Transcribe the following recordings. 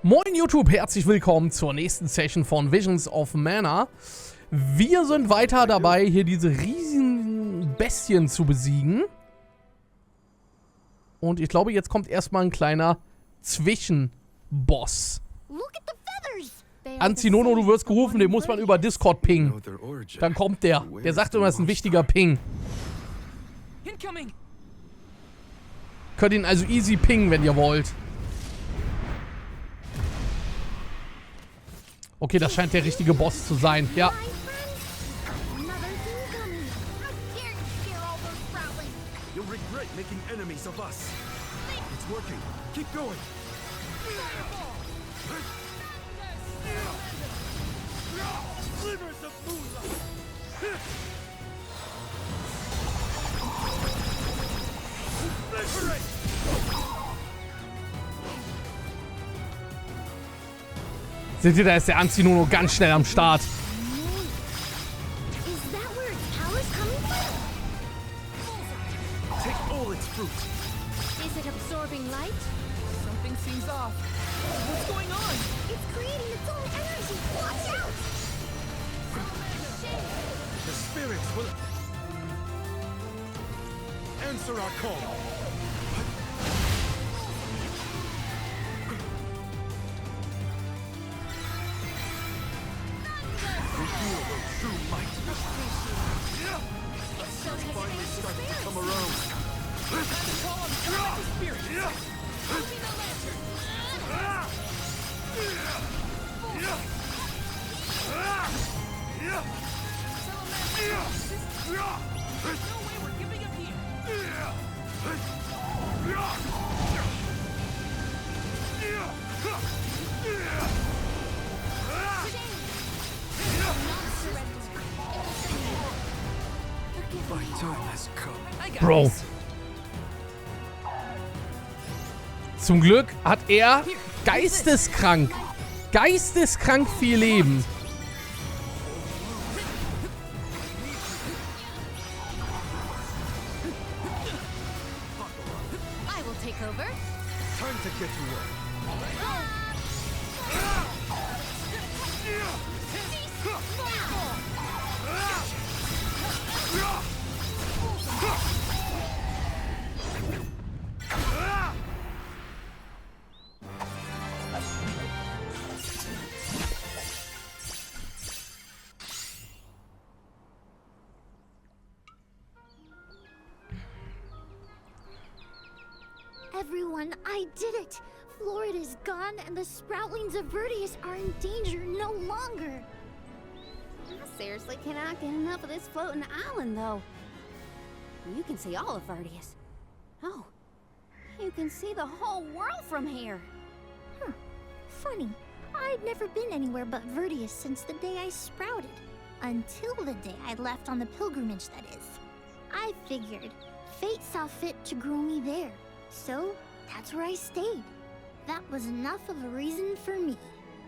Moin YouTube, herzlich willkommen zur nächsten Session von Visions of Mana. Wir sind weiter dabei, hier diese riesigen Bestien zu besiegen. Und ich glaube, jetzt kommt erstmal ein kleiner Zwischenboss. Anzinono, du wirst gerufen, den muss man über Discord pingen. Dann kommt der. Der sagt immer, das ist ein wichtiger Ping. Könnt ihn also easy pingen, wenn ihr wollt. Okay, das scheint der richtige Boss zu sein. Ja. Seht ihr, da ist der Anzinono ganz schnell am Start. Bro. Zum Glück hat er geisteskrank viel Leben. Everyone, I did it! Florida's gone and the sproutlings of Vertius are in danger no longer. I seriously cannot get enough of this floating island, though. You can see all of Vertius. Oh, you can see the whole world from here. Huh. Funny. I'd never been anywhere but Vertius since the day I sprouted. Until the day I left on the pilgrimage, that is. I figured fate saw fit to grow me there. So, that's where I stayed. That was enough of a reason for me.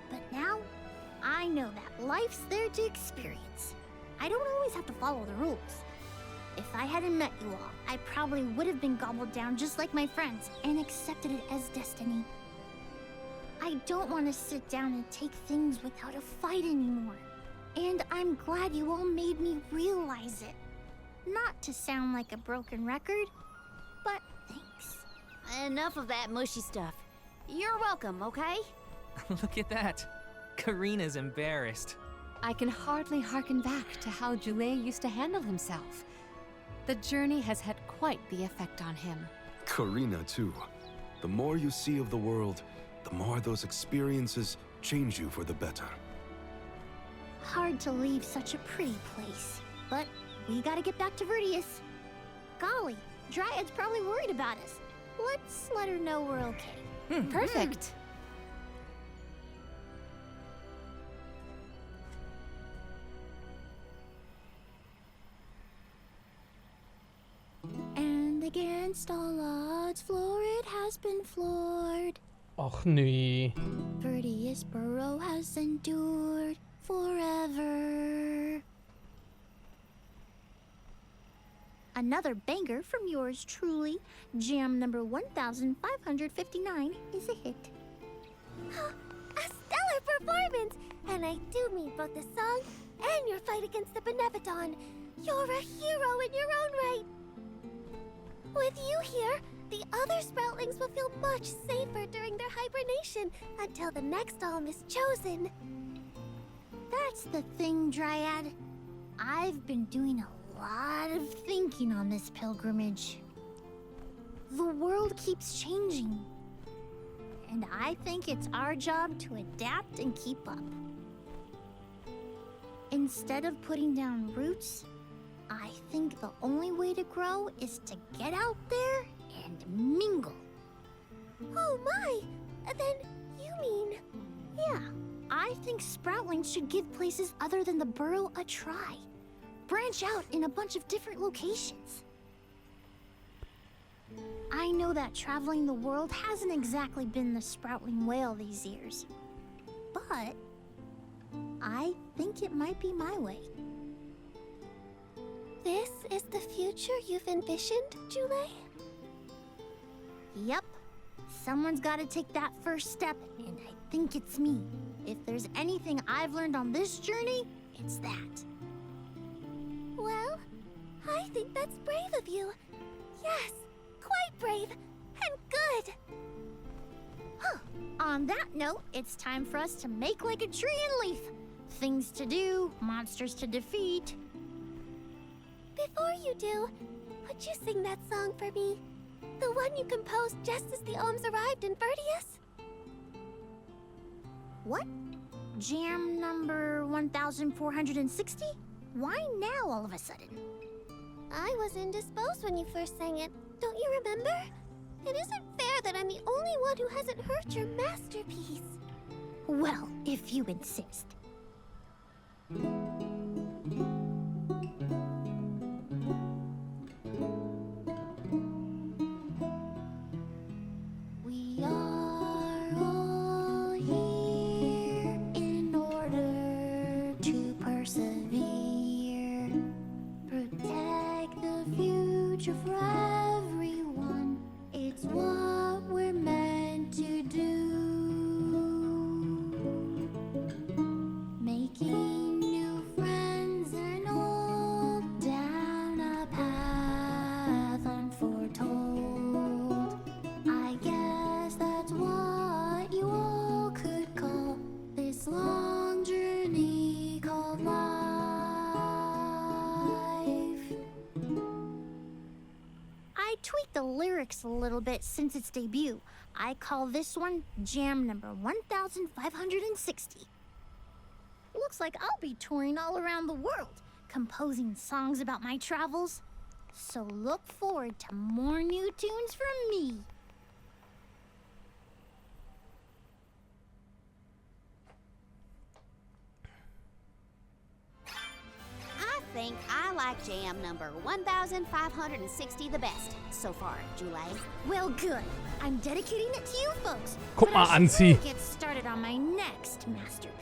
But now, I know that life's there to experience. I don't always have to follow the rules. If I hadn't met you all, I probably would have been gobbled down just like my friends and accepted it as destiny. I don't want to sit down and take things without a fight anymore. And I'm glad you all made me realize it. Not to sound like a broken record, but thanks. Enough of that mushy stuff. You're welcome, okay? Look at that. Karina's embarrassed. I can hardly hearken back to how Joulet used to handle himself. The journey has had quite the effect on him. Karina, too. The more you see of the world, the more those experiences change you for the better. Hard to leave such a pretty place, but we gotta get back to Vertius. Golly, Dryad's probably worried about us. Let's let her know we're okay. Perfect. And against all odds, Florid has been floored. Och nee. Vertius Burrow has endured forever. Another banger from yours truly. Jam number 1559 is a hit. And I do mean both the song and your fight against the Beneviton. You're a hero in your own right. With you here, the other Sproutlings will feel much safer during their hibernation until the next alm is chosen. That's the thing, Dryad. I've been doing a lot of thinking on this pilgrimage. The world keeps changing, and I think it's our job to adapt and keep up. Instead of putting down roots, I think the only way to grow is to get out there and mingle. Oh my! Then you mean... Yeah, I think Sproutlings should give places other than the burrow a try. Branch out in a bunch of different locations. I know that traveling the world hasn't exactly been the Sproutling way all these years, but I think it might be my way. This is the future you've envisioned, Jule? Yep. Someone's got to take that first step, and I think it's me. If there's anything I've learned on this journey, it's that. Well, I think that's brave of you. Yes, quite brave and good. Huh. On that note, it's time for us to make like a tree and leaf. Things to do, monsters to defeat. Before you do, would you sing that song for me? The one you composed just as the alms arrived in Vertius? What? Jam number 1460? Why now all of a sudden? I was indisposed when you first sang it. Don't you remember? It isn't fair that I'm the only one who hasn't heard your masterpiece. Well, if you insist. We are all here in order to persevere. Protect the future for everyone. It's what we're meant to do. Making new friends and old down a path unforetold. I guess that's what you all could call this long journey called life. I tweaked the lyrics a little bit since its debut. I call this one Jam number 1560. Looks like I'll be touring all around the world, composing songs about my travels. So look forward to more new tunes from me. I think I like jam number 1560 the best so far, Jule. Well, good. I'm dedicating it to you folks. Guck But mal I an, should sie. really get started on my next masterpiece.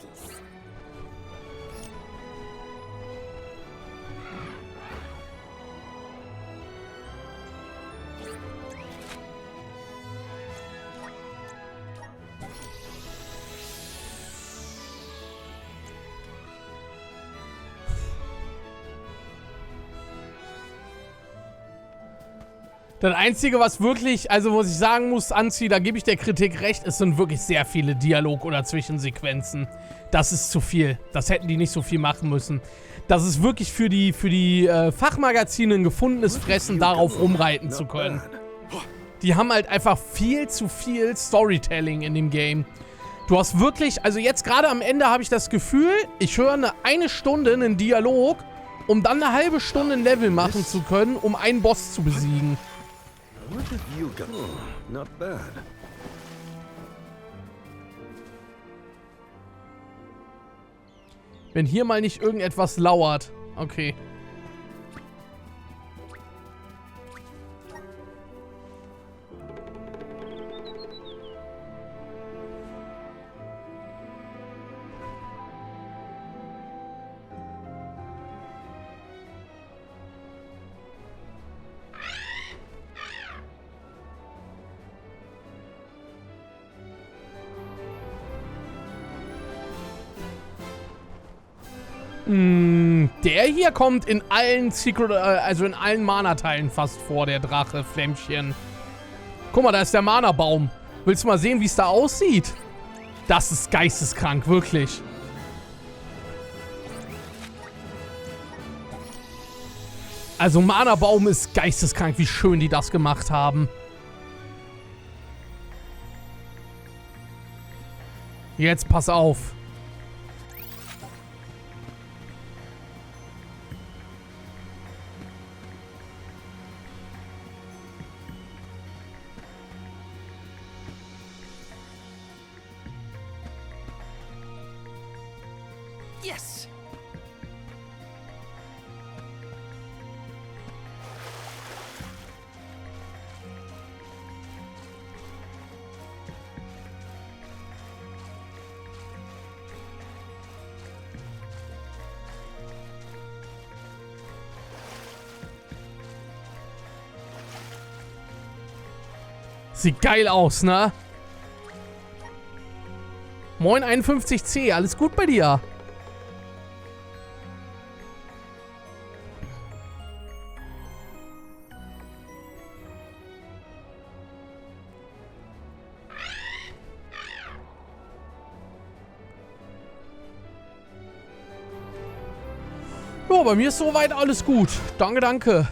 Das Einzige, was wirklich, also was ich sagen muss, Anzi, da gebe ich der Kritik recht, es sind wirklich sehr viele Dialog- oder Zwischensequenzen. Das ist zu viel. Das hätten die nicht so viel machen müssen. Das ist wirklich für die Fachmagazine ein gefundenes Fressen, darauf rumreiten zu können. Die haben halt einfach viel zu viel Storytelling in dem Game. Du hast wirklich, also jetzt gerade am Ende habe ich das Gefühl, ich höre eine Stunde einen Dialog, um dann eine halbe Stunde ein Level machen zu können, um einen Boss zu besiegen. What have you got? Not bad. Wenn hier mal nicht irgendetwas lauert. Okay. Der hier kommt in allen Secret, also in allen Mana-Teilen fast vor, der Drache, Flämmchen. Guck mal, da ist der Mana-Baum. Willst du mal sehen, wie es da aussieht? Das ist geisteskrank, wirklich. Also Mana-Baum ist geisteskrank, wie schön die das gemacht haben. Jetzt pass auf. Yes! Sieht geil aus, ne? Moin 51C, alles gut bei dir? Ja, bei mir ist soweit alles gut. Danke, danke.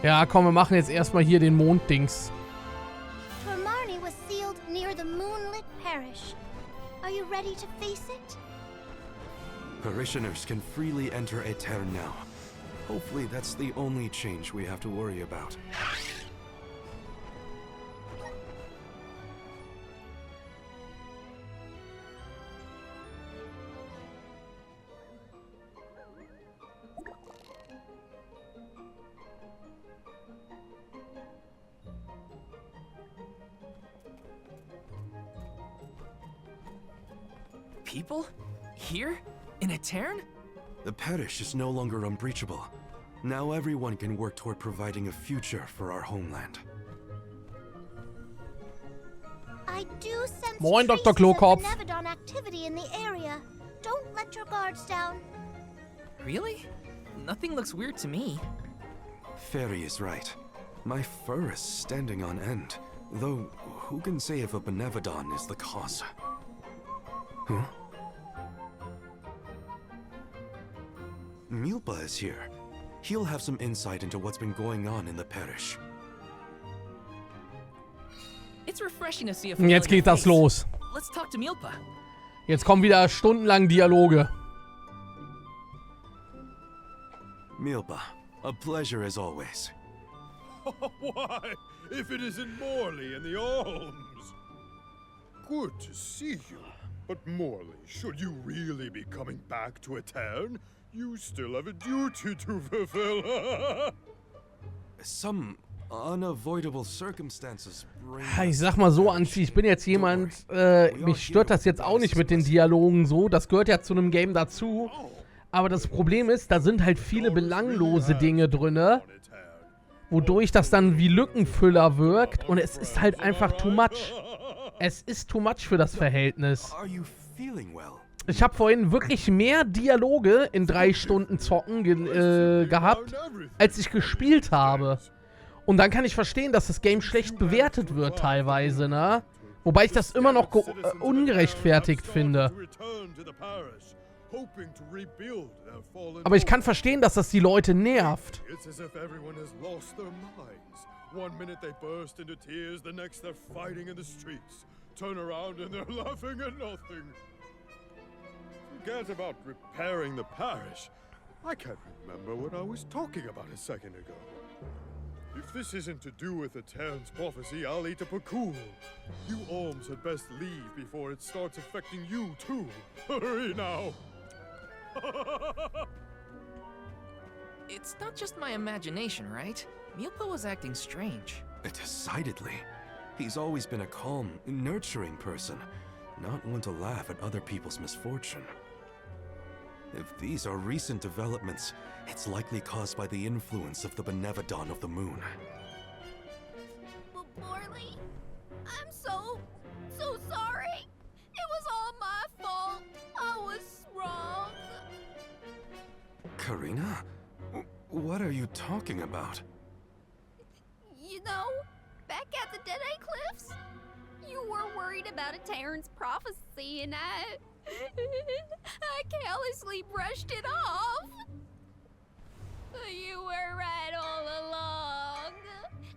Ja, komm, wir machen jetzt erstmal hier den Monddings. Tormarni was sealed near the moonlit parish. Are you ready to face it? Parishioners can freely enter Aetern now. Hopefully that's the only change we have to worry about. People? Here? In Aetern? The parish is no longer unbreachable. Now everyone can work toward providing a future for our homeland. I do sense Moin, Dr. traces of Klokopf. Benevodon activity in the area. Don't let your guards down. Really? Nothing looks weird to me. Fairy is right. My fur is standing on end. Though, who can say if a Benevodon is the cause? Huh? Milpa is here. He'll have some insight into what's been going on in the parish. It's refreshing to see a Jetzt geht das los. Let's talk to Milpa. Jetzt kommen wieder stundenlang Dialoge. Milpa, a pleasure as always. Why, if it isn't Morley in the Alms? Good to see you. But Morley, should you really be coming back to Aetern, you still have a duty to fulfill. Some unavoidable circumstances bring Ich sag mal so, Anzi, ich bin jetzt jemand, mich stört das jetzt auch nicht mit den Dialogen so. Das gehört ja zu einem Game dazu. Aber das Problem ist, da sind halt viele belanglose Dinge drinne, wodurch das dann wie Lückenfüller wirkt. Und es ist halt einfach too much. Es ist too much für das Verhältnis. Are you feeling well? Ich habe vorhin wirklich mehr Dialoge in 3 Stunden Zocken gehabt, als ich gespielt habe. Und dann kann ich verstehen, dass das Game schlecht bewertet wird teilweise, ne? Wobei ich das immer noch ungerechtfertigt finde. Aber ich kann verstehen, dass das die Leute nervt. One minute they burst into tears, the next they're fighting in the streets. Turn around and they're laughing at nothing. Forget about repairing the parish. I can't remember what I was talking about a second ago. If this isn't to do with Aetern's prophecy, I'll eat up a cool. You Alms had best leave before it starts affecting you too. Hurry now. It's not just my imagination, right? Milpa was acting strange. Decidedly. He's always been a calm, nurturing person, not one to laugh at other people's misfortune. If these are recent developments, it's likely caused by the influence of the Benevodon of the Moon. Morley, I'm so sorry. It was all my fault. Karina? What are you talking about? You know, back at the Dead-Eye Cliffs, you were worried about a Terran's prophecy, and I carelessly brushed it off. You were right all along.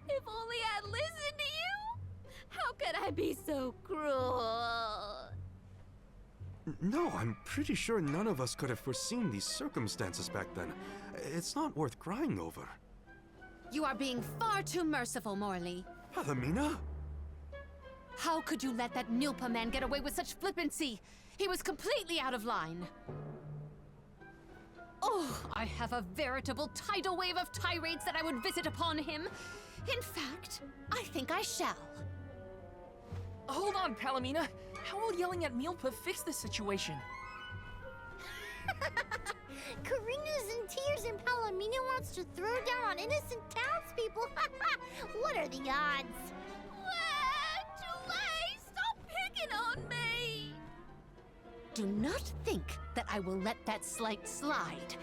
If only I'd listened to you. How could I be so cruel? No, I'm pretty sure none of us could have foreseen these circumstances back then. It's not worth crying over. You are being far too merciful, Morley. Palomina? How could you let that Nilpa man get away with such flippancy? He was completely out of line. Oh, I have a veritable tidal wave of tirades that I would visit upon him. In fact, I think I shall. Hold on, Palomina. How will yelling at Milpa fix the situation? Karina's in tears and Palomina wants to throw down on innocent townspeople. What are the odds? Julie, stop picking on me! Do not think that I will let that slight slide.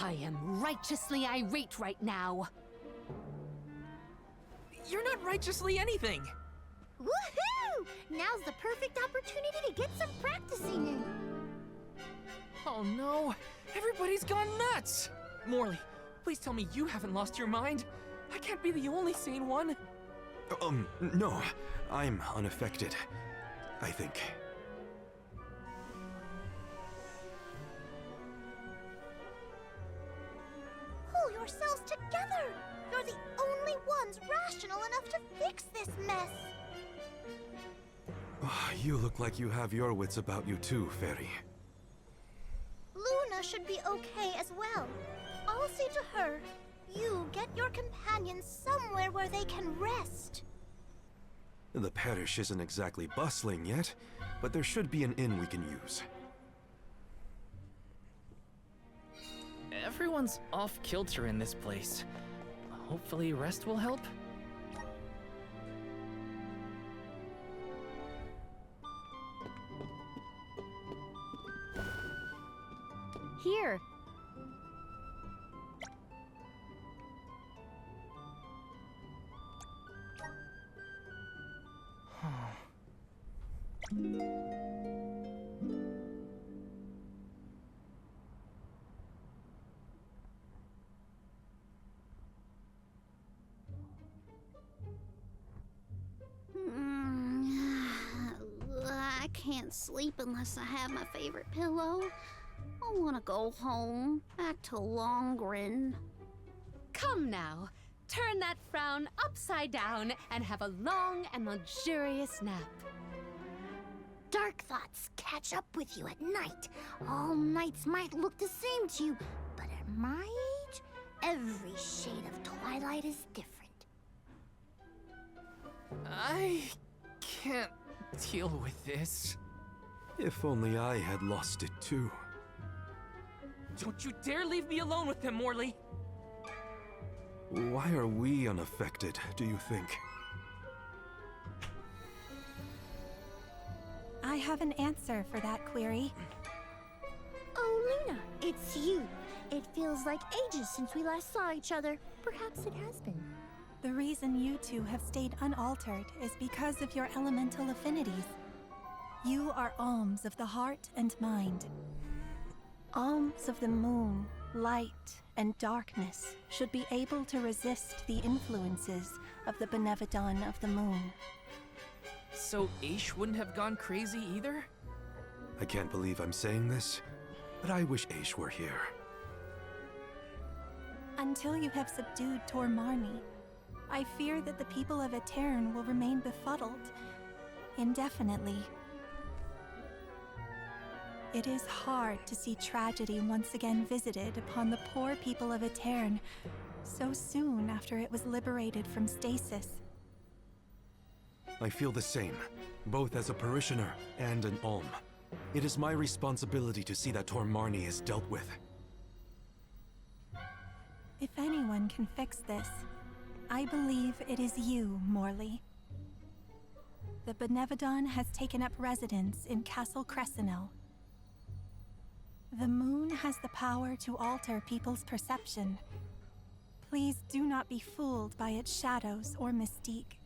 I am righteously irate right now. You're not righteously anything. Woohoo! Now's the perfect opportunity to get some practicing in. Oh no, everybody's gone nuts! Morley, please tell me you haven't lost your mind. I can't be the only sane one. No, I'm unaffected, I think. Pull yourselves together! You're the only ones rational enough to fix this mess. You look like you have your wits about you too, Fairy. Luna should be okay as well. I'll say to her, you get your companions somewhere where they can rest. The parish isn't exactly bustling yet, but there should be an inn we can use. Everyone's off kilter in this place. Hopefully rest will help. Here. I can't sleep unless I have my favorite pillow. I want to go home, back to Longren. Come now, turn that frown upside down and have a long and luxurious nap. Dark thoughts catch up with you at night. All nights might look the same to you, but at my age, every shade of twilight is different. I can't deal with this. If only I had lost it too. Don't you dare leave me alone with them, Morley! Why are we unaffected, do you think? I have an answer for that query. Oh, Luna, it's you. It feels like ages since we last saw each other. Perhaps it has been. The reason you two have stayed unaltered is because of your elemental affinities. You are alms of the heart and mind. Alms of the moon, light, and darkness should be able to resist the influences of the Benevodon of the moon. So Aish wouldn't have gone crazy either? I can't believe I'm saying this, but I wish Aish were here. Until you have subdued Tormarni, I fear that the people of Aetern will remain befuddled indefinitely. It is hard to see tragedy once again visited upon the poor people of Aetern so soon after it was liberated from stasis. I feel the same, both as a parishioner and an alm. It is my responsibility to see that Tormarni is dealt with. If anyone can fix this, I believe it is you, Morley. The Benevodon has taken up residence in Castle Crescenel. The moon has the power to alter people's perception. Please do not be fooled by its shadows or mystique.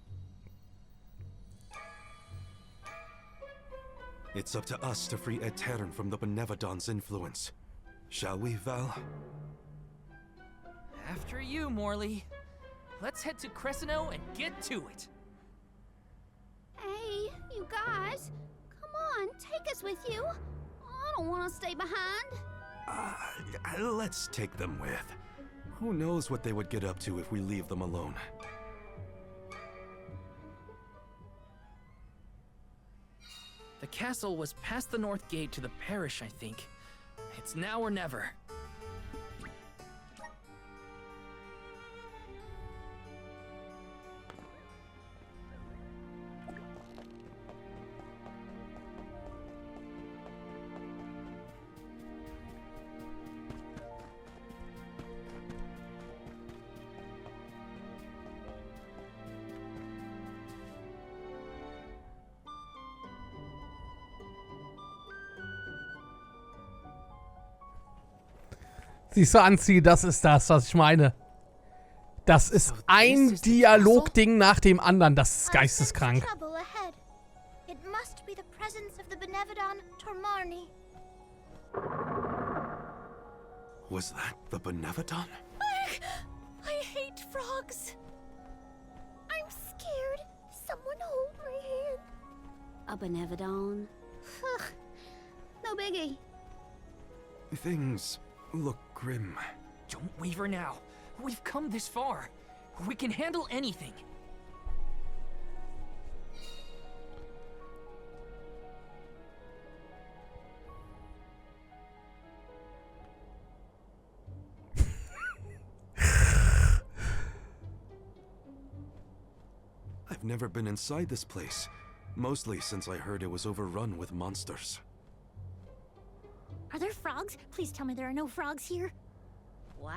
It's up to us to free Aetern from the Benevodon's influence. Shall we, Val? After you, Morley. Let's head to Crescino and get to it. Hey, you guys. Come on, take us with you. I don't want to stay behind. Let's take them with. Who knows what they would get up to if we leave them alone. The castle was past the north gate to the parish, I think. It's now or never. Siehst du, Anzi, das ist das, was ich meine. Das ist ein Dialogding nach dem anderen. Das ist geisteskrank. It must be the presence of the Benevodon Tormarni. Was that the Benevodon? I hate frogs. I'm scared. Someone hold my hand. A Benevodon? No biggie. Things look grim. Don't waver now. We've come this far. We can handle anything. I've never been inside this place, mostly since I heard it was overrun with monsters. Are there frogs? Please tell me there are no frogs here. Wow.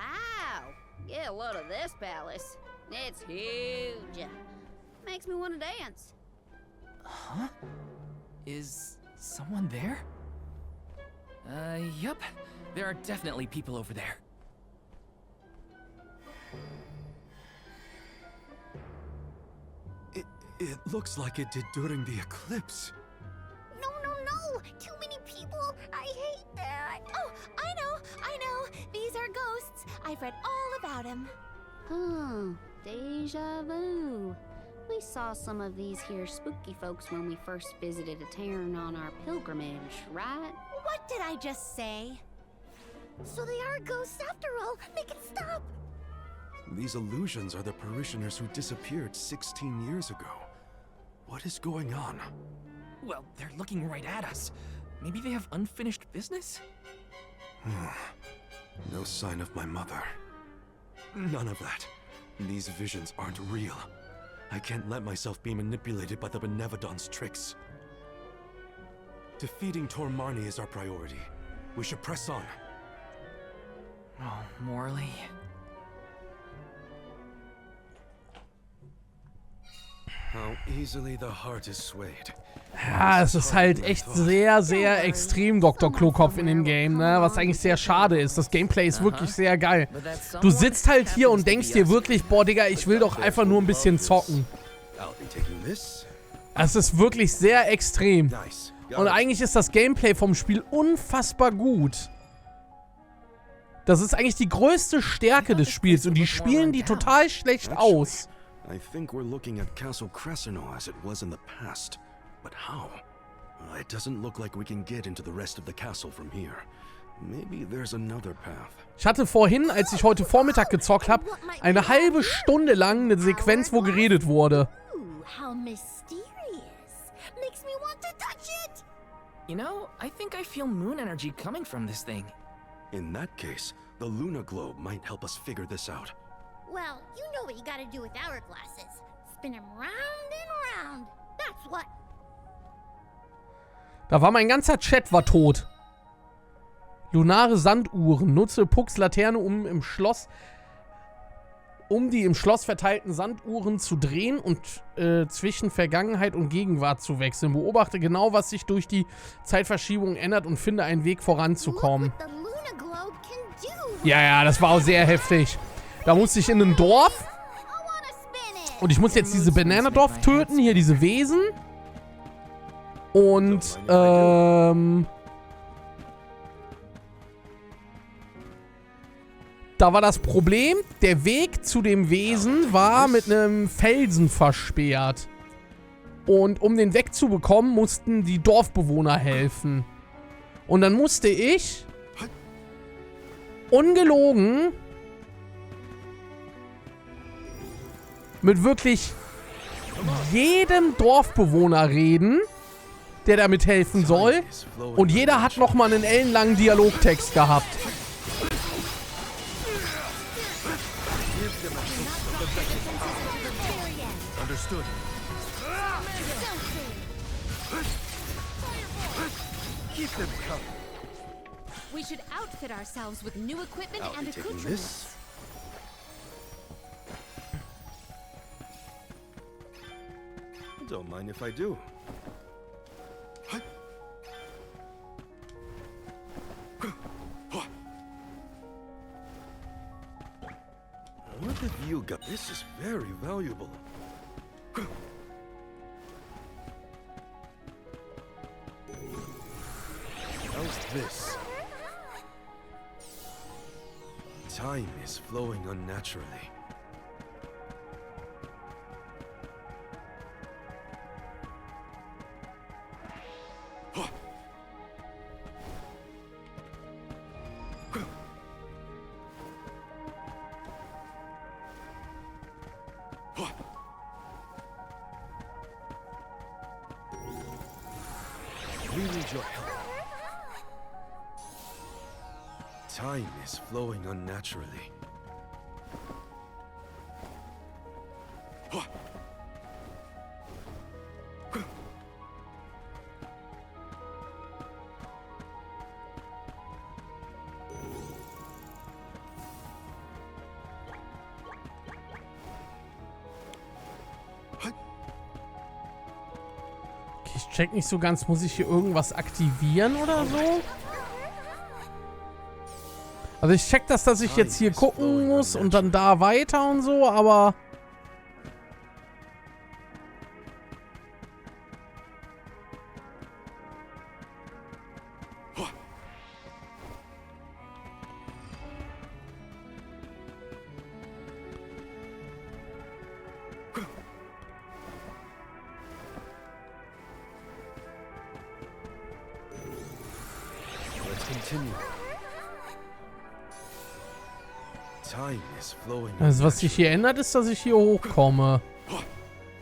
Get a load of this palace. It's huge. Makes me want to dance. Huh? Is someone there? Yup. There are definitely people over there. It looks like it did during the eclipse. No. Too many people. I hate that. Oh, I know. These are ghosts. I've read all about them. Deja vu. We saw some of these here spooky folks when we first visited Aetern on our pilgrimage, right? What did I just say? So they are ghosts after all. Make it stop. These illusions are the parishioners who disappeared 16 years ago. What is going on? Well, they're looking right at us. Maybe they have unfinished business? No sign of my mother. None of that. These visions aren't real. I can't let myself be manipulated by the Benevodon's tricks. Defeating Tormarni is our priority. We should press on. Oh, Morley. How easily the heart is swayed. Ja, es ist halt echt sehr, sehr extrem Dr. Klokopf in dem Game, ne? Was eigentlich sehr schade ist. Das Gameplay ist wirklich sehr geil. Du sitzt halt hier und denkst dir wirklich, boah, Digga, ich will doch einfach nur ein bisschen zocken. Es ist wirklich sehr extrem. Und eigentlich ist das Gameplay vom Spiel unfassbar gut. Das ist eigentlich die größte Stärke des Spiels und die spielen die total schlecht aus. I think we're looking at Castle Crescino as it was in the past. But how? It doesn't look like we can get into the rest of the castle from here. Maybe there's another path. Ich hatte vorhin, als ich heute Vormittag gezockt habe, eine halbe Stunde lang eine Sequenz, wo geredet wurde. How mysterious. Makes me want to touch it. You know, I think I feel moon energy coming from this thing. In that case, the Luna Globe might help us figure this out. Well, you know what you gotta do with hourglasses. Spin them round and round. That's what. Da war mein ganzer Chat war tot. Lunare Sanduhren. Nutze Pucks Laterne, um im Schloss um die im Schloss verteilten Sanduhren zu drehen und zwischen Vergangenheit und Gegenwart zu wechseln. Beobachte genau, was sich durch die Zeitverschiebung ändert und finde einen Weg voranzukommen. Ja, das war auch sehr heftig. Da musste ich in ein Dorf. Und ich muss jetzt diese Bananadorf töten, hier diese Wesen. Und, da war das Problem, der Weg zu dem Wesen war mit einem Felsen versperrt. Und um den wegzubekommen, mussten die Dorfbewohner helfen. Und dann musste ich, ungelogen, mit wirklich jedem Dorfbewohner reden, der damit helfen soll. Und jeder hat nochmal einen ellenlangen Dialogtext gehabt. Understood. Keep them coming. We should outfit ourselves with new equipment I'll and be taking accoutrements. this. Don't mind if I do. What have you got? This is very valuable. How's this? Time is flowing unnaturally. We need your help. Time is flowing unnaturally. Ich check nicht so ganz, muss ich hier irgendwas aktivieren oder so? Also ich check das, dass ich jetzt hier gucken muss und dann da weiter und so, aber... Also was sich hier ändert, ist, dass ich hier hochkomme.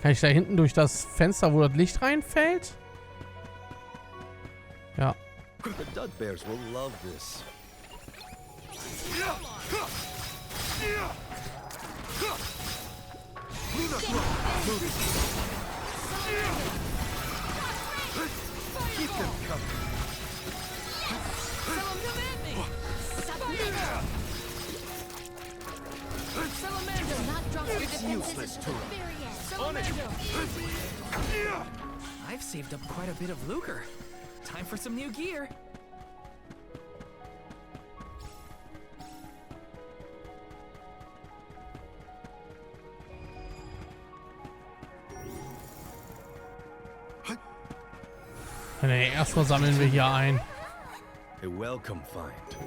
Kann ich da hinten durch das Fenster, wo das Licht reinfällt? Ja. The Dud Bears will love this. Keep them coming. It's useless to run. I've saved up quite a bit of lucre. Time for some new gear. Nee, erstmal sammeln wir hier ein. A welcome find.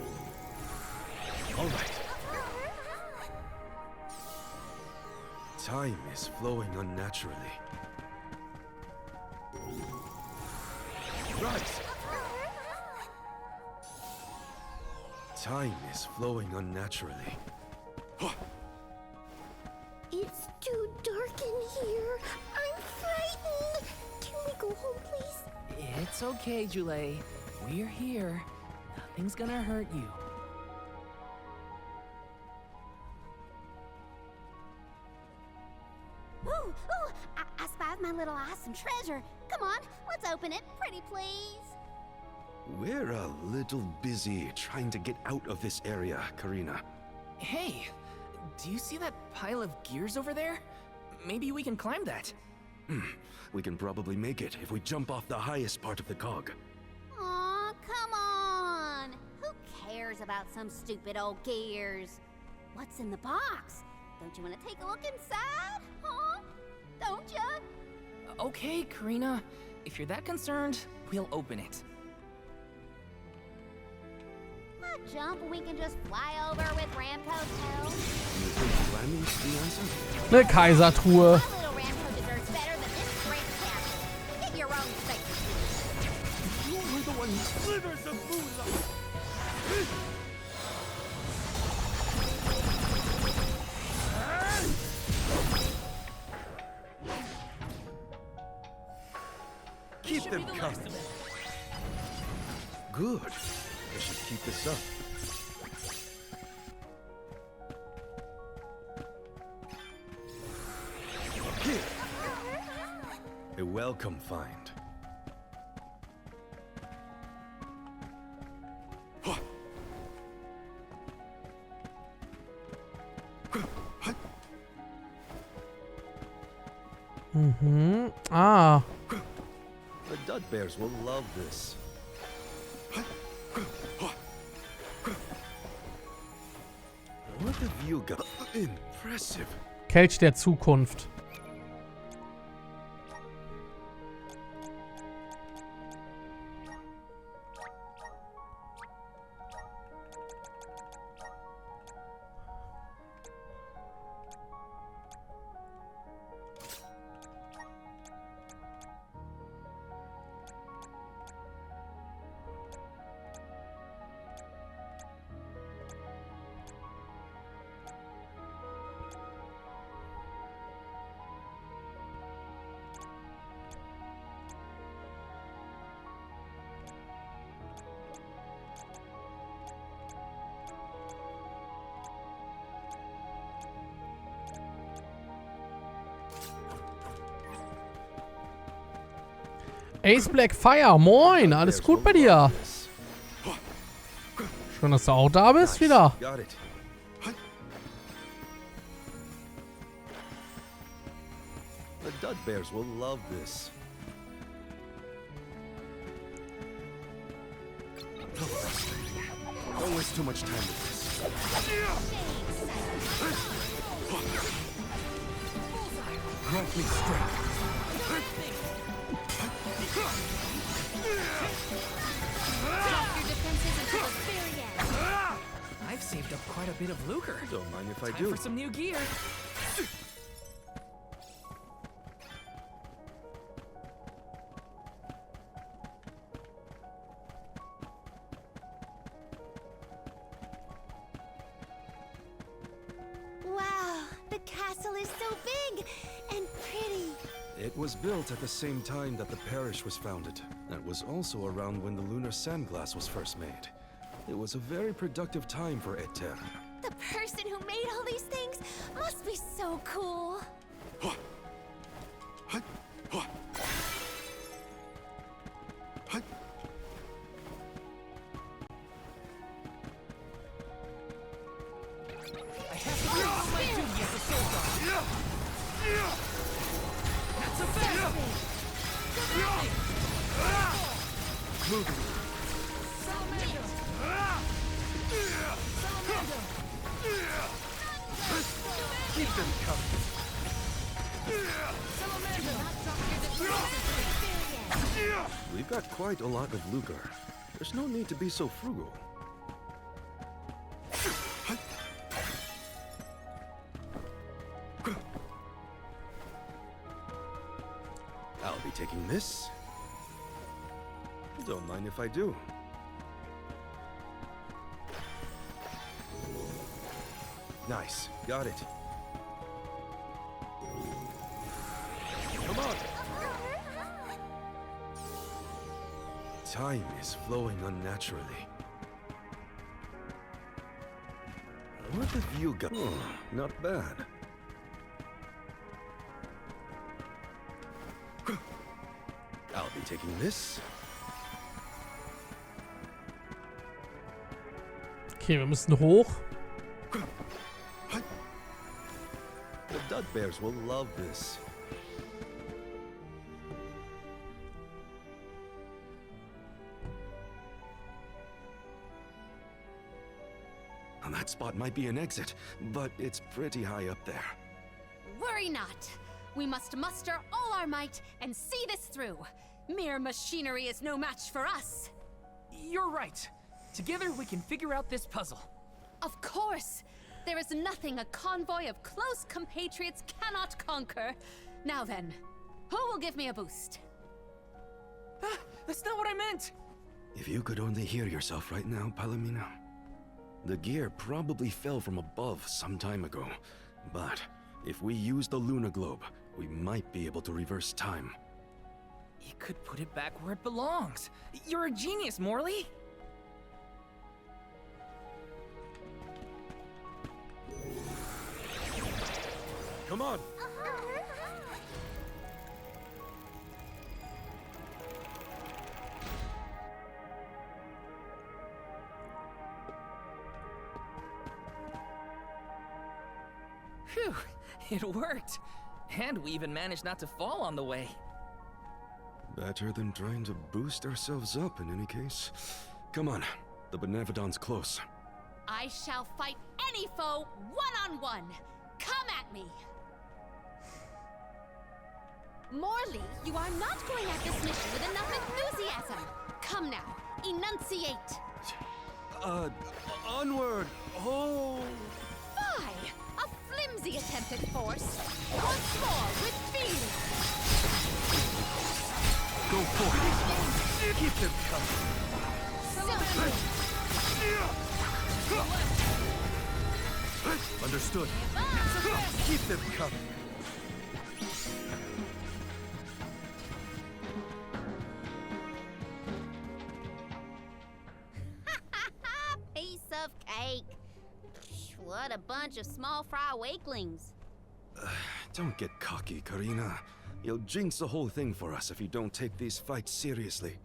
All right. Time is flowing unnaturally. Rise. Time is flowing unnaturally. It's too dark in here. I'm frightened. Can we go home, please? It's okay, Jule. We're here. Nothing's gonna hurt you. Ooh, I spied my little awesome treasure. Come on, let's open it, pretty please. We're a little busy trying to get out of this area, Karina. Hey, Do you see that pile of gears over there? Maybe we can climb that. We can probably make it if we jump off the highest part of the cog. Aw, come on! Who cares about some stupid old gears? What's in the box? Don't you want to take a look inside? Huh? Don't ya? Okay, Karina. If you're that concerned, we'll open it. A jump we can just fly over with Ramco's help? You think landing's the answer? Eine Kaisertruhe. My little Ramco deserves better than this great castle. Get your own space. You were the one who slivers the moonlight. Keep them coming. Good. I should keep this up. Here. A welcome find. Ah. The Dud Bears will love this. What have you got? Impressive. Kelch der Zukunft. Ace Black Fire, moin, alles gut bei dir? Schön, dass du auch da bist wieder. Got it. The Dud Bears will love this. Don't waste too much time with this. Grant me strength. I've saved up quite a bit of lucre. Don't mind if I Time do. for some new gear. Wow, the castle is so big and pretty. It was built at the same time that the parish was founded. That was also around when the lunar sandglass was first made. It was a very productive time for Etern. The person who made all these things must be so cool. I have to do my duty as a soldier. That's a bad Keep them coming. We've got quite a lot of lucre. There's no need to be so frugal. I'll be taking this. Don't mind if I do. Nice. Got it. Come on. Time is flowing unnaturally. What have you got? Oh, not bad. I'll be taking this. Okay, wir müssen hoch. Stud bears will love this. Now, that spot might be an exit, but it's pretty high up there. Worry not. We must muster all our might and see this through. Mere machinery is no match for us. You're right. Together we can figure out this puzzle. Of course. There is nothing a convoy of close compatriots cannot conquer. Now then, who will give me a boost? Ah, that's not what I meant! If you could only hear yourself right now, Palomino. The gear probably fell from above some time ago, but if we use the Luna Globe, we might be able to reverse time. You could put it back where it belongs. You're a genius, Morley! Come on! Phew, it worked. And we even managed not to fall on the way. Better than trying to boost ourselves up in any case. Come on, the Benevodon's close. I shall fight any foe one-on-one. Come at me! Morley, you are not going at this mission with enough enthusiasm. Come now, enunciate. Onward! Oh! Fie! A flimsy attempt at force. Once more with feeling. Go for it! Keep them coming! Understood. Keep them coming. Piece of cake. What a bunch of small fry wakelings. Don't get cocky, Karina. You'll jinx the whole thing for us if you don't take these fights seriously.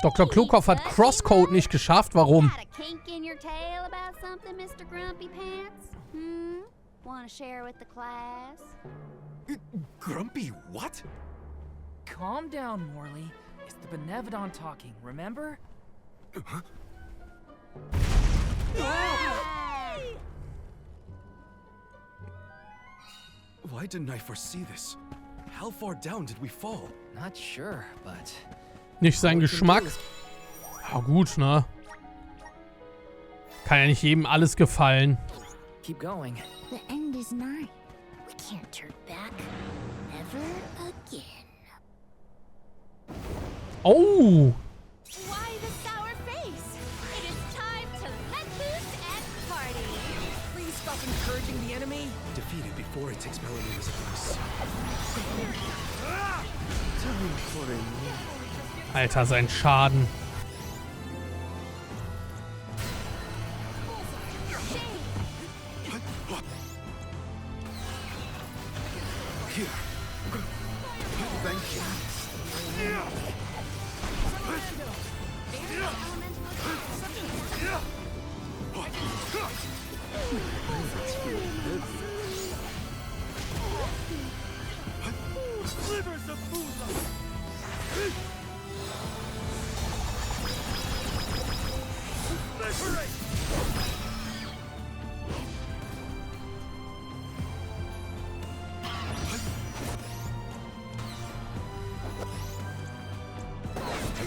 Dr. Klugkopf hat Crosscode nicht geschafft. Warum? Got a kink in your tail about something, Mr. Grumpy Pants? Want to share with the class? Grumpy what? Calm down, Morley. It's the Benevodon talking, remember? Why didn't I foresee this? How far down did we fall? Not sure, but... Nicht sein Geschmack. Ja gut, ne? Kann ja nicht jedem alles gefallen. Keep going. The end is nigh. We can't turn back. Never again. Oh! Why the sour face? It is time to let loose and party. Please stop encouraging the enemy. Defeat it before it takes Melody's advice. Alter, sein Schaden. Here. Thank you. Slivers of Buza! Liberate!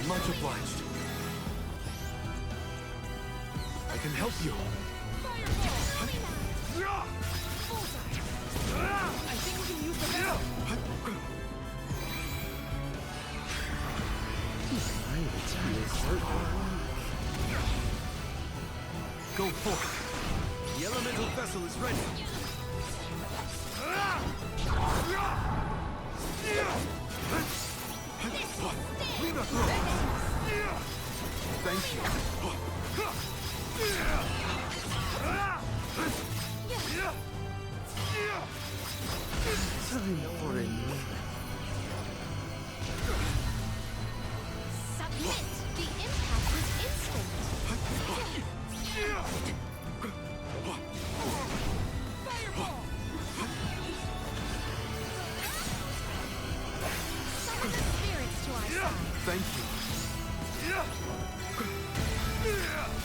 Much obliged. I can help you. I think we can use the bell. Go forth. The elemental vessel is ready. Thank you. Time for a meal. Submit. The impact is instant. Fireball! Thank you.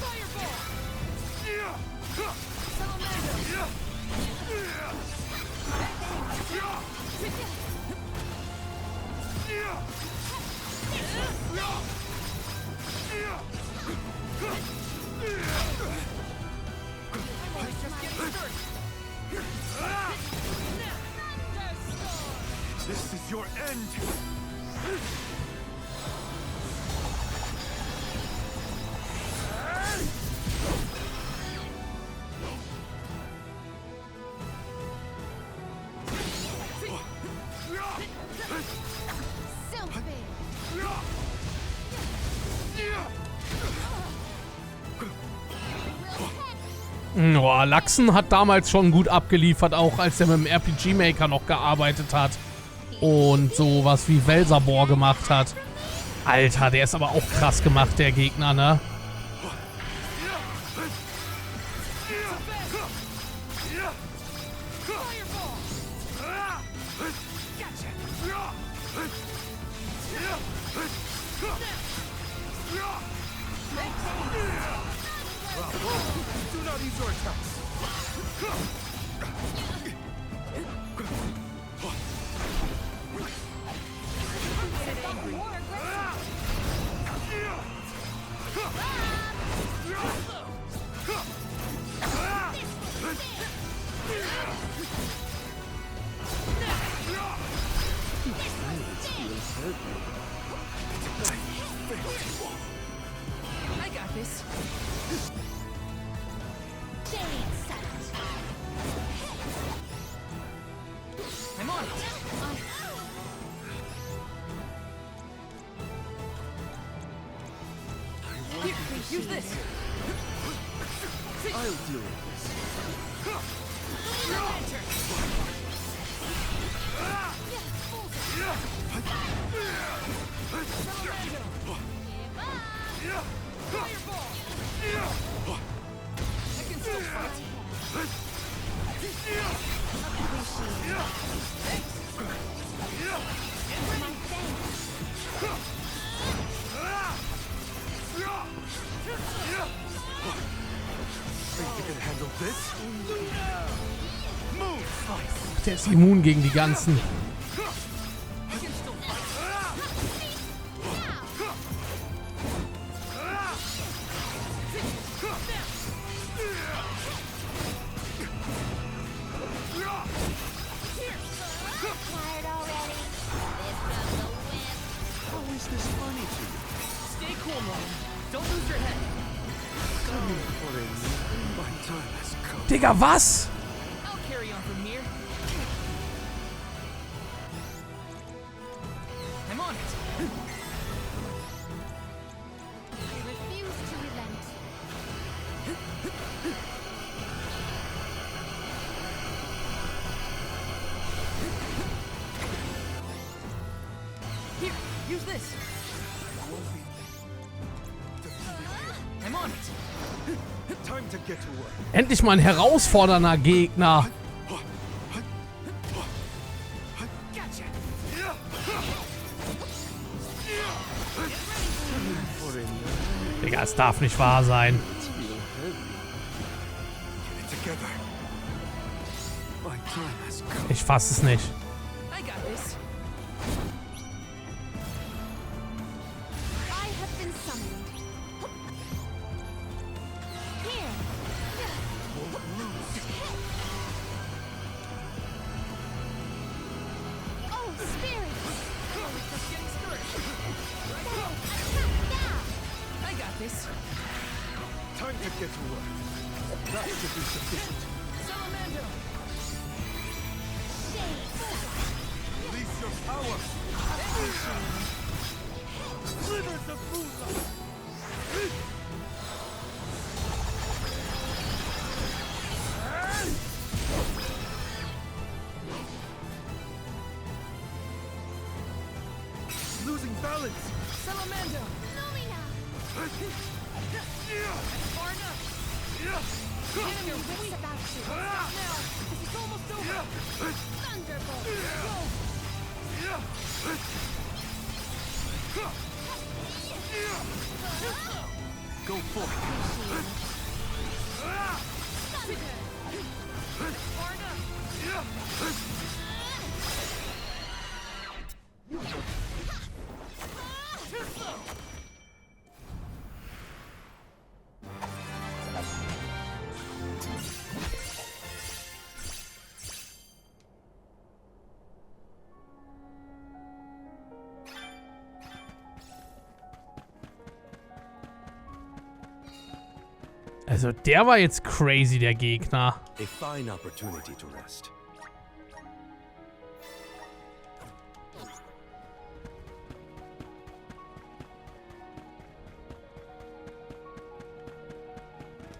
Fireball! Salamander! This is your end. Oh, Lachsen hat damals schon gut abgeliefert, auch als er mit dem RPG-Maker noch gearbeitet hat. Und sowas wie Welsabor gemacht hat. Alter, der ist aber auch krass gemacht, der Gegner, ne? I got this. I'm on it. Here, use this. I'll deal with this. I can still fight. Think you can handle this? Move! Der ist immun gegen die ganzen. Tired already? This comes a win. How is this funny to you? Stay cool, Marlon. Don't lose your head. My time has come. Digga, was? I'll carry on from here. I'm on it. I refuse to relent. Here, use this. I'm on it. Time to get to work. Endlich mal ein herausfordernder Gegner. Gotcha. Digga, es darf nicht wahr sein. Get it together. My time has come. Ich fass es nicht. I got this. I have been summoned. Here. Oh, spirit! Just getting started. Attack now! I got this. Time to get to work. That should be sufficient. Salamander. Release your power. Slivers of moonlight. Losing balance. Salamander. Lumina! Far enough. Get your wits about you! Now, this is almost over. Thunderbolt! Go for it. Also der war jetzt crazy, der Gegner. A fine opportunity to rest.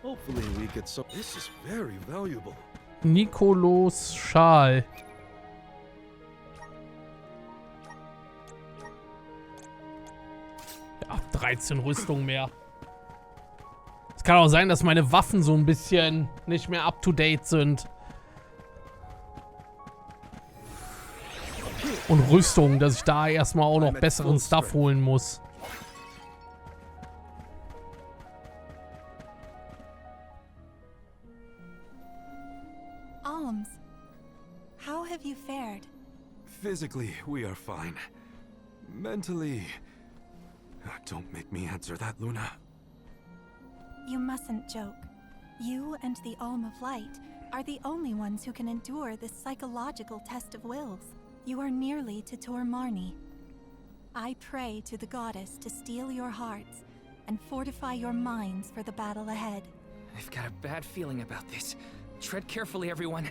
Hopefully we get some. This is very valuable. Nikolos Schal. Ja, 13 Rüstung mehr. Es kann auch sein, dass meine Waffen so ein bisschen nicht mehr up-to-date sind. Und Rüstung, dass ich da erstmal auch noch besseren Stuff holen muss. Alms, how have you fared? Physically, we are fine. Mentally... Don't make me answer that, Luna. You mustn't joke. You and the Alm of Light are the only ones who can endure this psychological test of wills. You are nearly to Tor Marni. I pray to the goddess to steel your hearts and fortify your minds for the battle ahead. I've got a bad feeling about this. Tread carefully, everyone.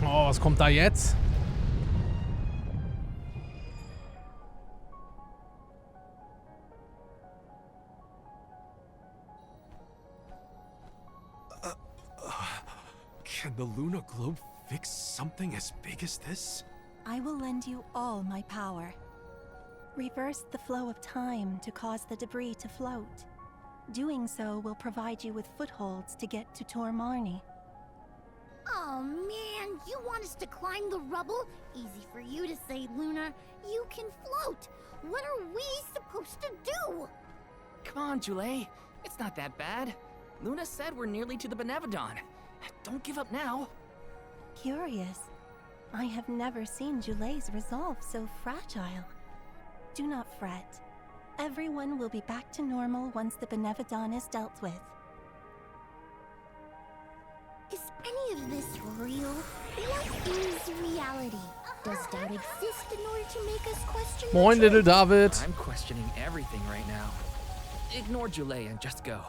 Oh, was kommt da jetzt? Can the Luna Globe fix something as big as this? I will lend you all my power. Reverse the flow of time to cause the debris to float. Doing so will provide you with footholds to get to Tor Marni. Oh man, you want us to climb the rubble? Easy for you to say, Luna. You can float. What are we supposed to do? Come on, Jule. It's not that bad. Luna said we're nearly to the Benevodon. Don't give up now. Curious. I have never seen Jule's resolve so fragile. Do not fret. Everyone will be back to normal once the Benevodon is dealt with. Is any of this real? What is reality? Does doubt exist in order to make us question the Moin, truth? little David. I'm questioning everything right now. Ignore Jule and just go.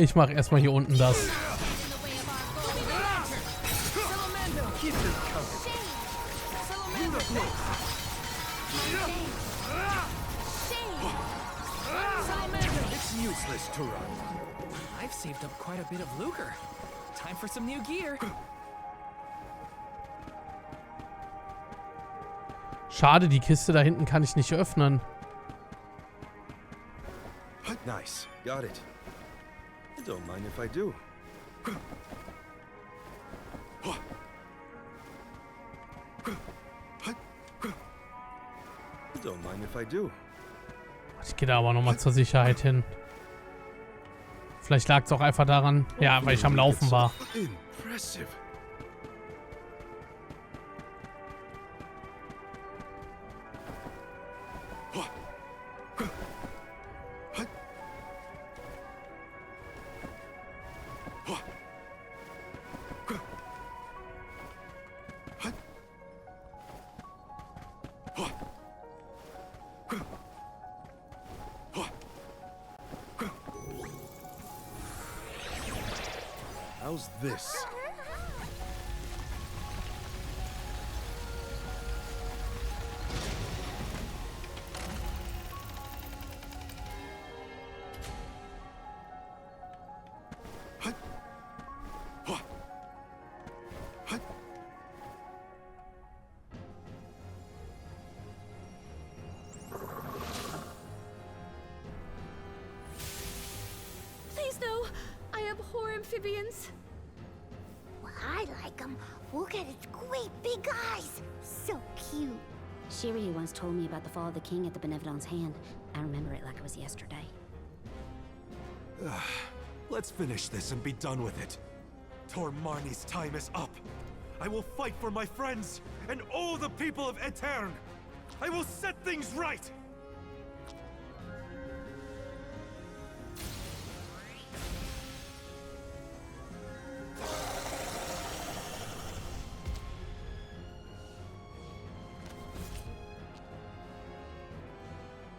Ich mach erstmal hier unten das. It's useless to run. I've saved up quite a bit of lucre. Time for some new gear. Schade, die Kiste da hinten kann ich nicht öffnen. Nice. Got it. Don't mind if I do. Don't mind if I do. Ich gehe da aber nochmal zur Sicherheit hin. Vielleicht lag es auch einfach daran, ja, weil ich am Laufen war. Impressive. How's this? Please no. I abhor amphibians. Well, I like him. Look at his great big eyes. So cute. Shiryu once told me about the fall of the king at the Benevolent's hand. I remember it like it was yesterday. Let's finish this and be done with it. Tormarni's time is up. I will fight for my friends and all the people of Aetern. I will set things right.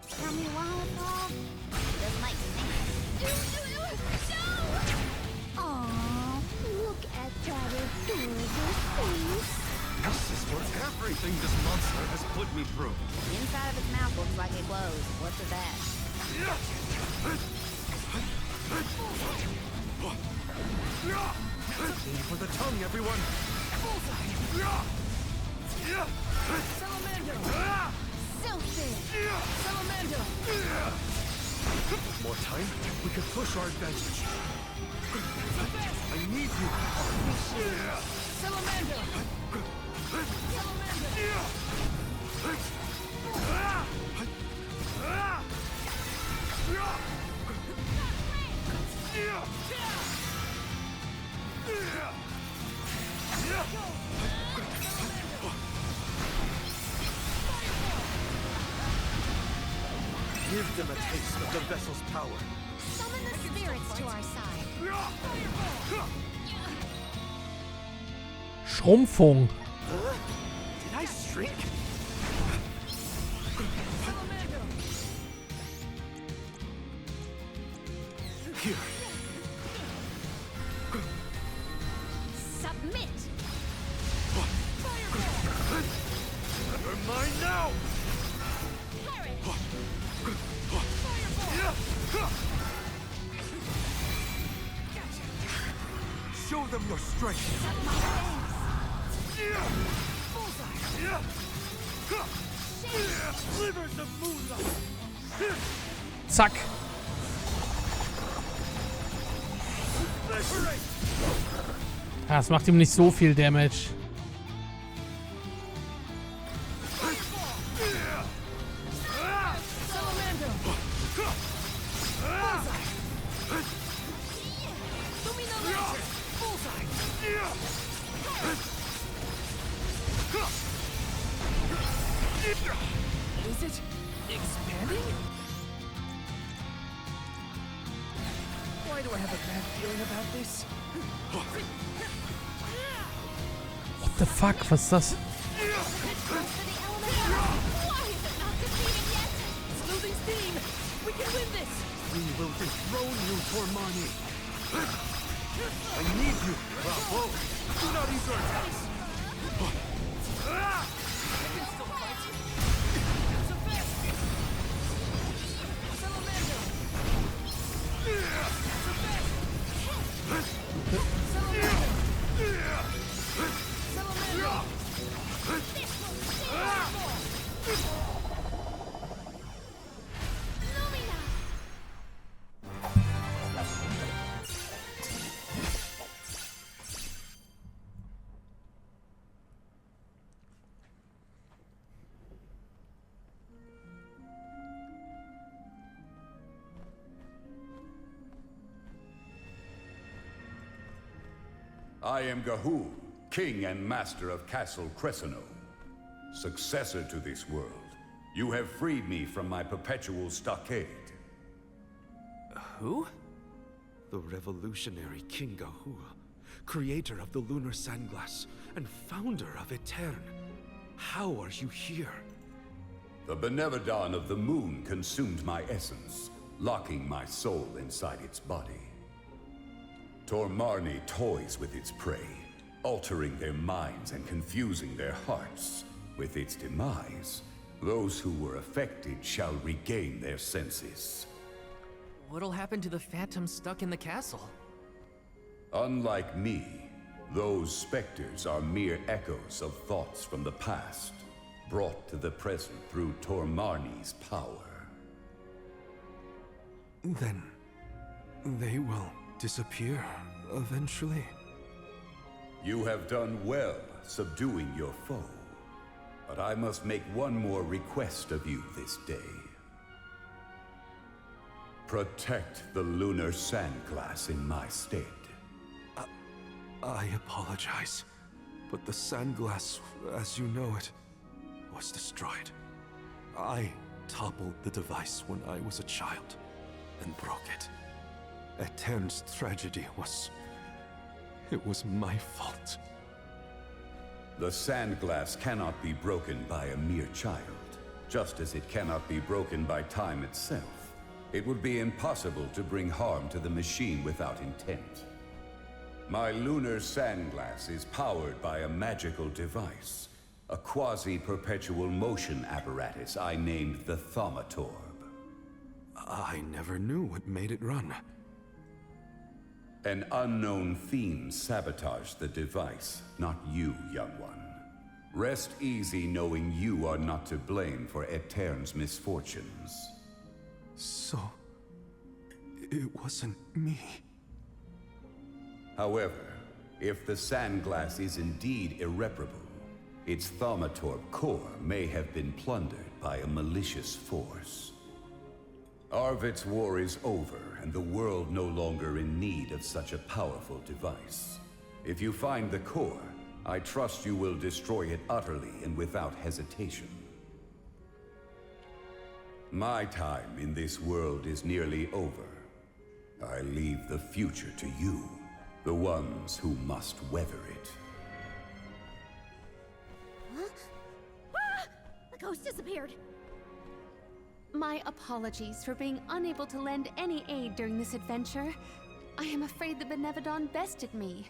Tell me why it's all doesn't make sense. Aww, look at that adorable face. This is what everything this monster has put me through. Inside of its mouth looks like it glows. What's with that? Aim for the tongue, everyone. Salamander! Selfish! Salamander! With more time, we could push our advantage. I need you. Salamander! Give them a taste of the vessel's power. Summon the spirits to our side. Schrumpfung. Did I shrink? Here. Submit! You're mine now! Show them your strength! Slivers of moonlight! Zack. Ja, das macht ihm nicht so viel Damage. Is it expanding? Why do I have a bad feeling about this? What the fuck? Was ist das? Why is it not defeated yet? It's losing steam! We can win this! We will dethrone you, Tormani! I need you, Bravo! Do not eat your attacks! I am Gahu, king and master of Castle Cresceno. Successor to this world, you have freed me from my perpetual stockade. Who? The revolutionary King Gahu, creator of the lunar sandglass and founder of Aetern. How are you here? The Benevodon of the moon consumed my essence, locking my soul inside its body. Tormarni toys with its prey, altering their minds and confusing their hearts. With its demise, those who were affected shall regain their senses. What'll happen to the phantoms stuck in the castle? Unlike me, those specters are mere echoes of thoughts from the past, brought to the present through Tormarni's power. Then they will disappear eventually. You have done well subduing your foe. But I must make one more request of you this day. Protect the lunar sandglass in my stead. I apologize, but the sandglass, as you know it, was destroyed. I toppled the device when I was a child and broke it. Etern's tragedy was... it was my fault. The sandglass cannot be broken by a mere child, just as it cannot be broken by time itself. It would be impossible to bring harm to the machine without intent. My lunar sandglass is powered by a magical device, a quasi-perpetual motion apparatus I named the Thaumatorb. I never knew what made it run. An unknown theme sabotaged the device, not you, young one. Rest easy knowing you are not to blame for Etern's misfortunes. So... it wasn't me. However, if the sandglass is indeed irreparable, its Thaumatorb core may have been plundered by a malicious force. Arvid's war is over, and the world no longer in need of such a powerful device. If you find the core, I trust you will destroy it utterly and without hesitation. My time in this world is nearly over. I leave the future to you, the ones who must weather it. Huh? Ah! The ghost disappeared. My apologies for being unable to lend any aid during this adventure. I am afraid the Benevodon bested me.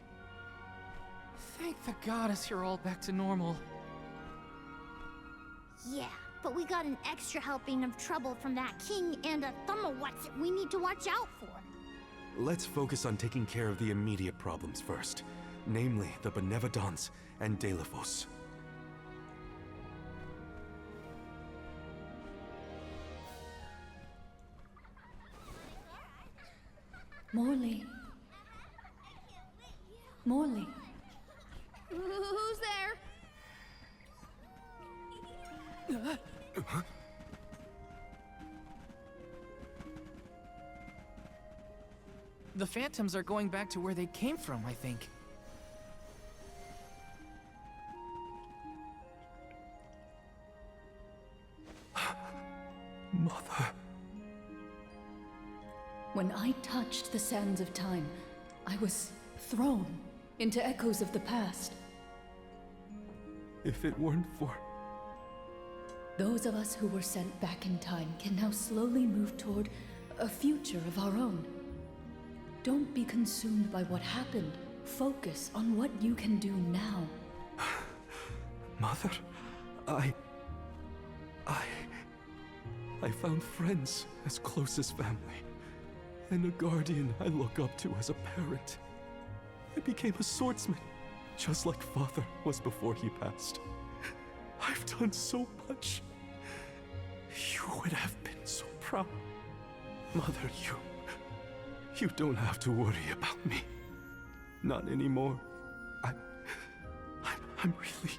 Thank the goddess you're all back to normal. Yeah, but we got an extra helping of trouble from that king and a thumma-what's we need to watch out for. Let's focus on taking care of the immediate problems first, namely the Benevodons and Delphos. Morley. Morley. Who's there? The phantoms are going back to where they came from, I think. Mother. When I touched the sands of time, I was thrown into echoes of the past. If it weren't for... Those of us who were sent back in time can now slowly move toward a future of our own. Don't be consumed by what happened. Focus on what you can do now. Mother, I found friends as close as family, and a guardian I look up to as a parent. I became a swordsman, just like Father was before he passed. I've done so much. You would have been so proud. Mother, you don't have to worry about me. Not anymore. I'm really...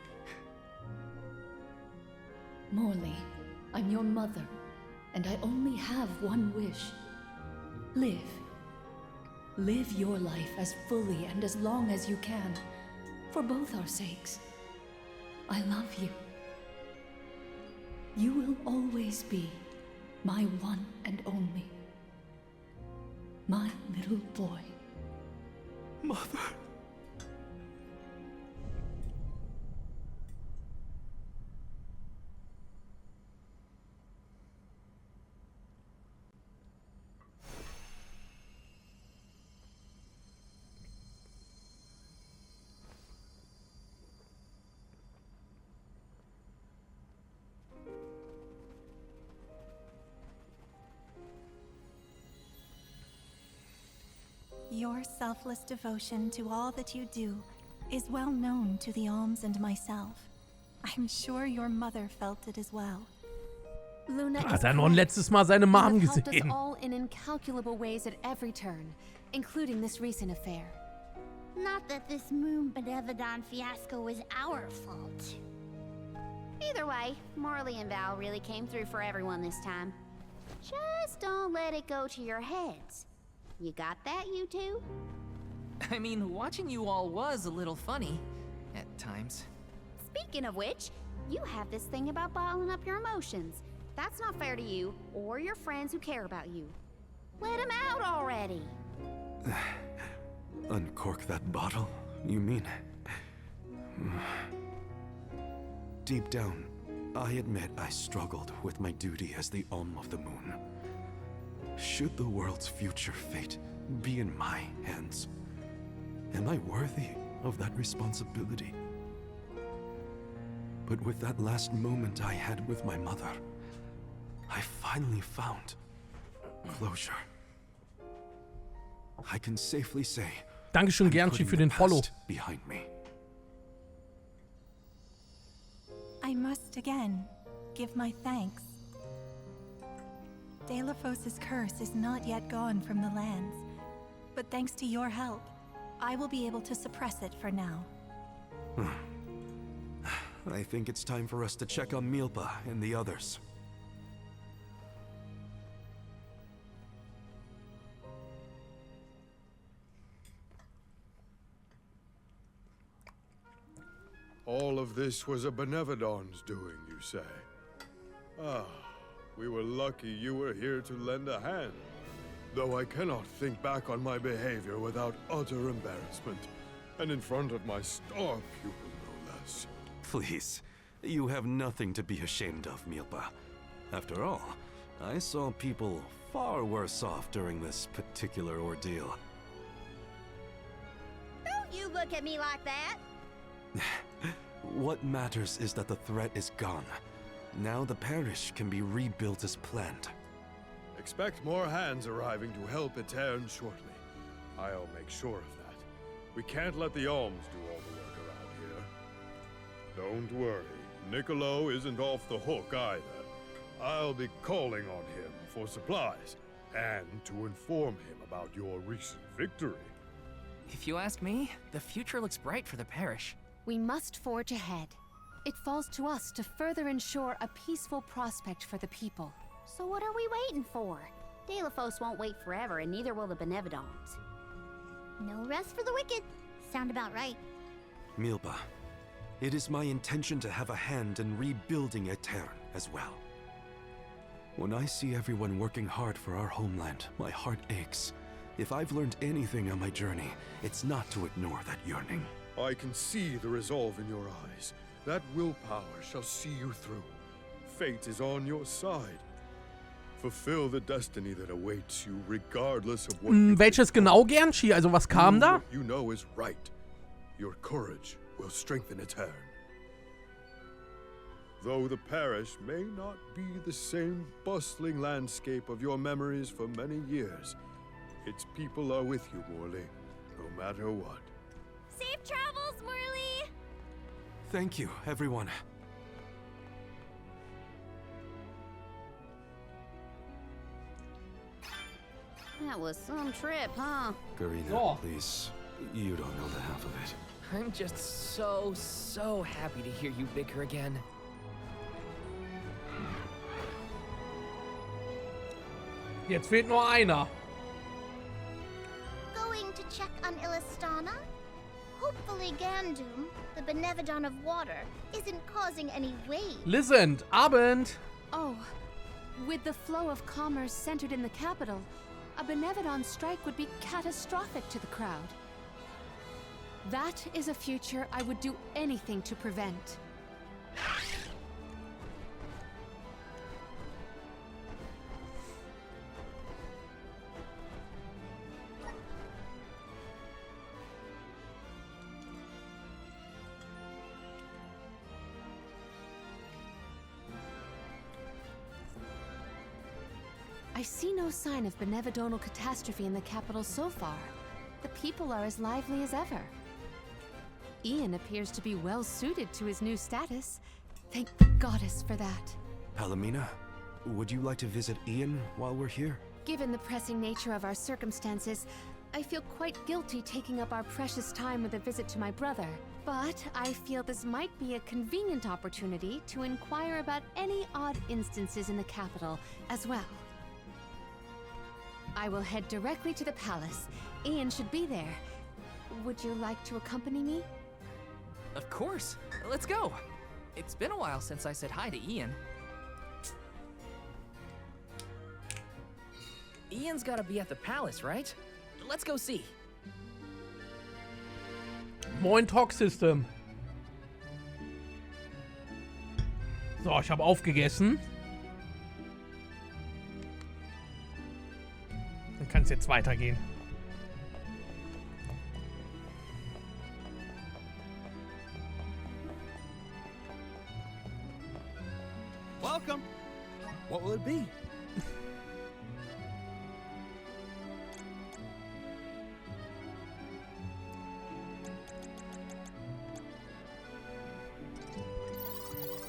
Morley, I'm your mother, and I only have one wish. Live. Live your life as fully and as long as you can, for both our sakes. I love you. You will always be my one and only. My little boy. Mother. Your selfless devotion to all that you do is well known to the Alms and myself. I'm sure your mother felt it as well. Luna Hat noch ein letztes Mal seine Mom you have helped us gesehen. all in incalculable ways at every turn, including this recent affair. Not that this moon Benevodon fiasco was our fault. Either way, Marley and Val really came through for everyone this time. Just don't let it go to your heads. You got that, you two? I mean, watching you all was a little funny at times. Speaking of which, you have this thing about bottling up your emotions. That's not fair to you or your friends who care about you. Let them out already. Uncork that bottle, you mean? Deep down, I admit I struggled with my duty as the Om of the Moon. Should the world's future fate be in my hands, am I worthy of that responsibility? But with that last moment I had with my mother, I finally found closure. I can safely say, Dankeschön, I'm Gernchi, putting für the den Follow. past behind me. I must again give my thanks. Delafos's curse is not yet gone from the lands, but thanks to your help, I will be able to suppress it for now. I think it's time for us to check on Milpa and the others. All of this was a Benevodon's doing, you say? Ah, we were lucky you were here to lend a hand. Though I cannot think back on my behavior without utter embarrassment, and in front of my star pupil, no less. Please, you have nothing to be ashamed of, Milpa. After all, I saw people far worse off during this particular ordeal. Don't you look at me like that! What matters is that the threat is gone. Now the parish can be rebuilt as planned. Expect more hands arriving to help Etern shortly. I'll make sure of that. We can't let the Alms do all the work around here. Don't worry, Niccolo isn't off the hook either. I'll be calling on him for supplies, and to inform him about your recent victory. If you ask me, the future looks bright for the parish. We must forge ahead. It falls to us to further ensure a peaceful prospect for the people. So what are we waiting for? Delafos won't wait forever, and neither will the Benevodons. No rest for the wicked. Sound about right. Milpa, it is my intention to have a hand in rebuilding Etern as well. When I see everyone working hard for our homeland, my heart aches. If I've learned anything on my journey, it's not to ignore that yearning. I can see the resolve in your eyes. That willpower shall see you through. Fate is on your side. Fulfill the destiny that awaits you, regardless of what Welches genau, Gernchi? Also was kam da? What you know is right. Your courage will strengthen Etern. Though the parish may not be the same bustling landscape of your memories for many years, its people are with you, Morley, no matter what. Safe travels, Morley! Thank you, everyone. That was some trip, huh? Garina, Oh. please. You don't know the half of it. I'm just so happy to hear you bicker again. Jetzt fehlt nur einer. Going to check on Illistana? Hopefully Gandum, the Benevodon of water, isn't causing any waves. Listen, Abend. Oh, with the flow of commerce centered in the capital, a Benevodon strike would be catastrophic to the crowd. That is a future I would do anything to prevent. I see no sign of benevodonal catastrophe in the capital so far. The people are as lively as ever. Ian appears to be well suited to his new status. Thank the goddess for that. Palomina, would you like to visit Ian while we're here? Given the pressing nature of our circumstances, I feel quite guilty taking up our precious time with a visit to my brother, but I feel this might be a convenient opportunity to inquire about any odd instances in the capital as well. I will head directly to the palace. Ian should be there. Would you like to accompany me? Of course. Let's go. It's been a while since I said hi to Ian. Ian's gotta be at the palace, right? Let's go see. Moin Talk System. So, ich habe aufgegessen. Dann kann es jetzt weitergehen. Welcome. What will it be?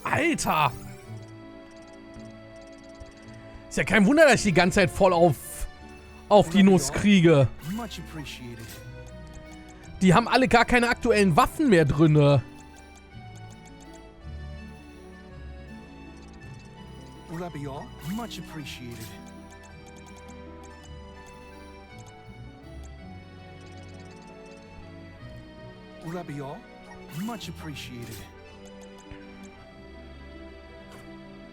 Alter! Ist ja kein Wunder, dass ich die ganze Zeit voll auf die Nuss kriege. Die haben alle gar keine aktuellen Waffen mehr drinne. Will that be all? Much appreciated. Will that be all? Much appreciated.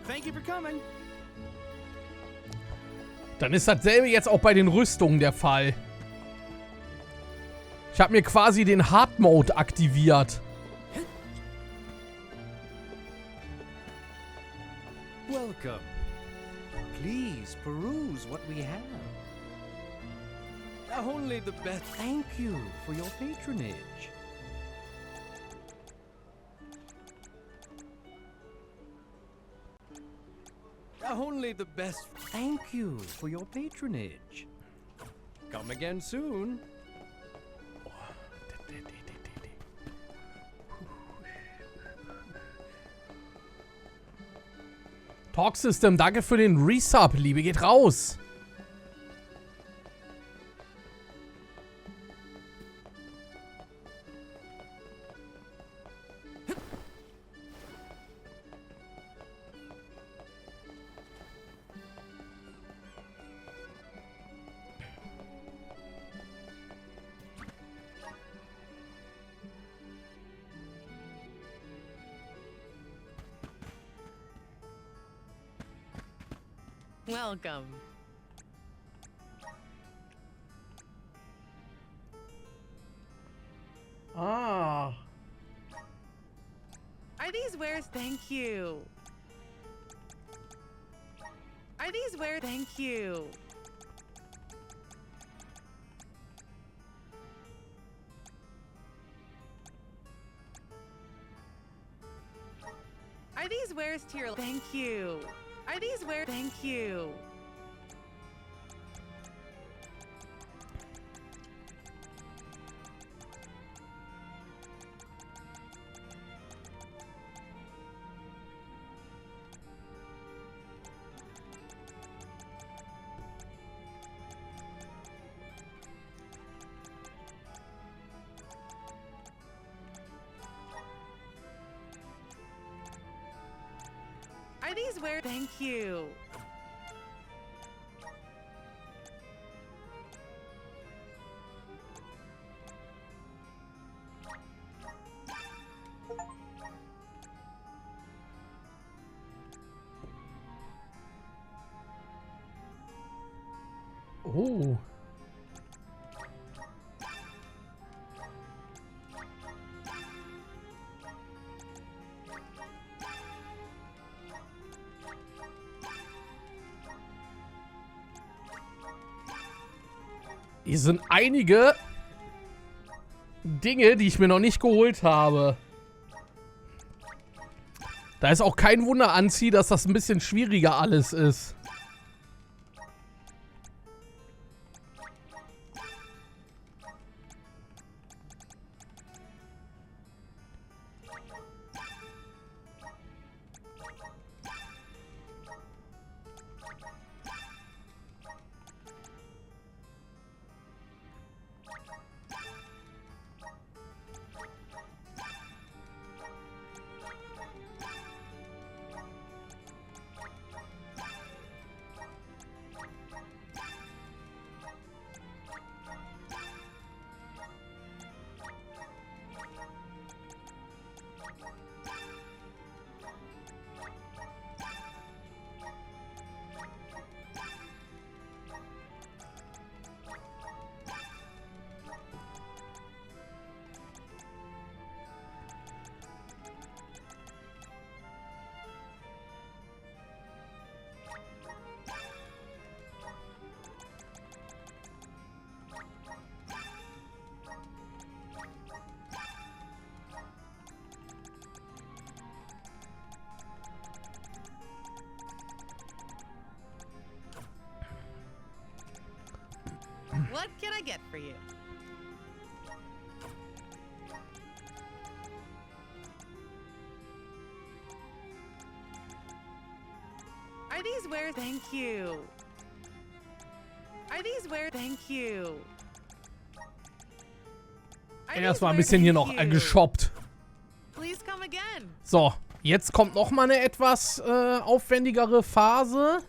Thank you for coming. Dann ist dasselbe jetzt auch bei den Rüstungen der Fall. Ich habe mir quasi den Hard Mode aktiviert. Welcome. Please peruse what we have. Only the best. Thank you for your patronage. Only the best. Thank you for your patronage. Come again soon. Talk System, danke für den Resub. Liebe geht raus. Welcome. Ah. Are these wares? Thank you. Are these wares? Thank you. Are these wares to your? Thank you. Are these where? Thank you. Are these where? Thank you. Oh. Hier sind einige Dinge, die ich mir noch nicht geholt habe. Da ist auch kein Wunder, Anzi, dass das ein bisschen schwieriger alles ist. What can I get for you? Are these where? Thank you. Are these where? Thank you. Erstmal ein bisschen hier noch geshoppt. Please come again. So, jetzt kommt noch mal eine etwas aufwendigere Phase.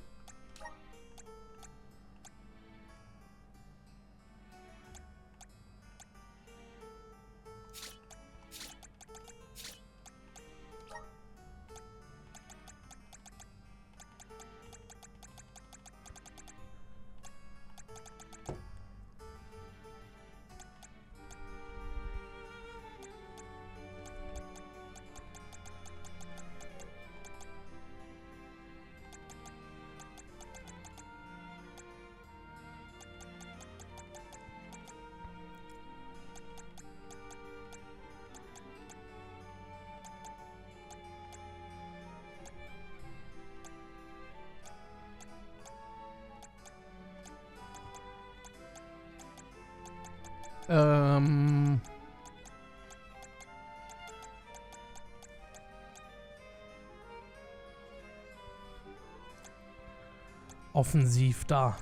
Offensiv da.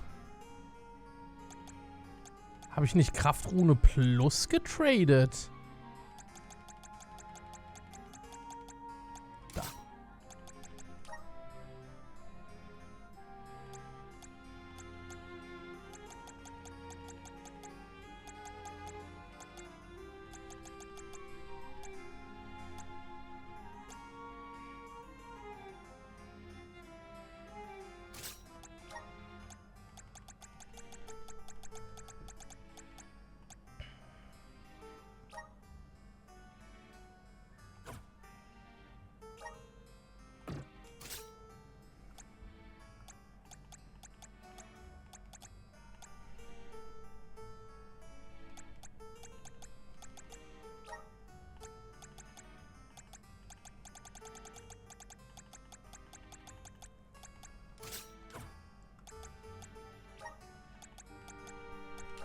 Habe ich nicht Kraftrune Plus getradet? Da.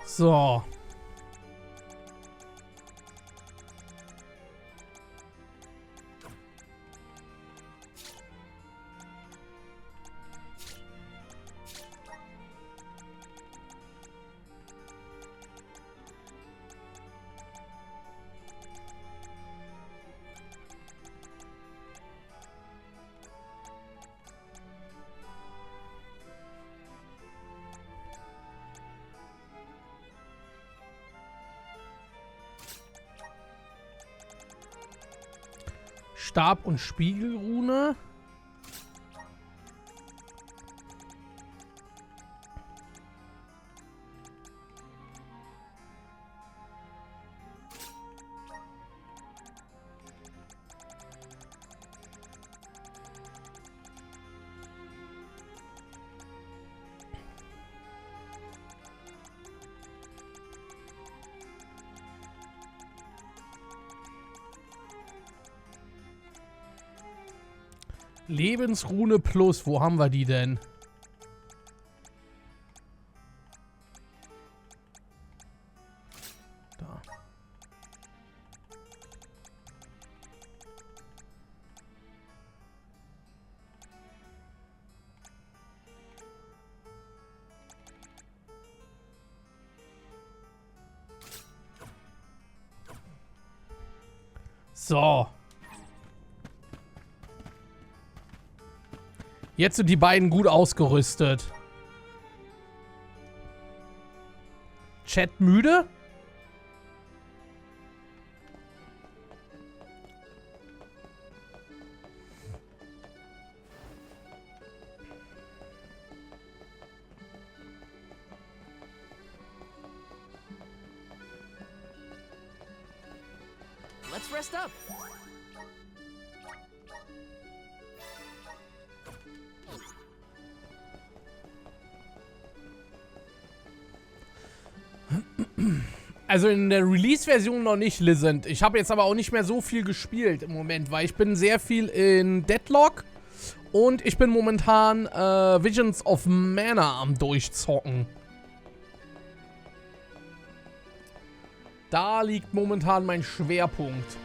So. Stab- und Spiegelrune. Lebensrune Plus, wo haben wir die denn? Da. So. Jetzt sind die beiden gut ausgerüstet. Chat müde? Let's rest up. Also in der Release-Version noch nicht, Lizend. Ich habe jetzt aber auch nicht mehr so viel gespielt im Moment, weil ich bin sehr viel in Deadlock und ich bin momentan Visions of Mana am Durchzocken. Da liegt momentan mein Schwerpunkt.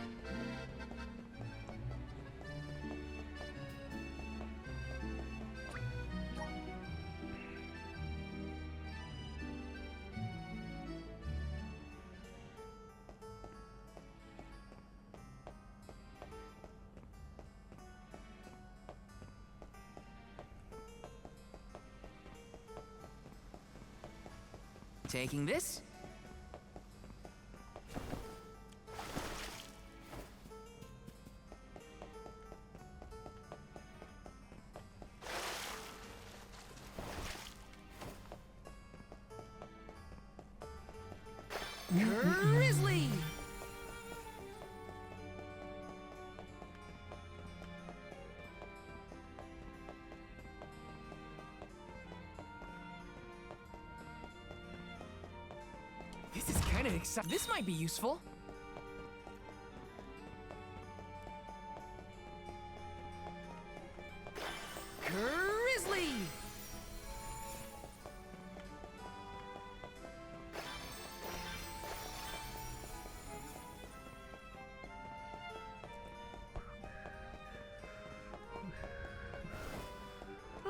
Taking this? Grizzly! This is kind of exciting. This might be useful. Grizzly!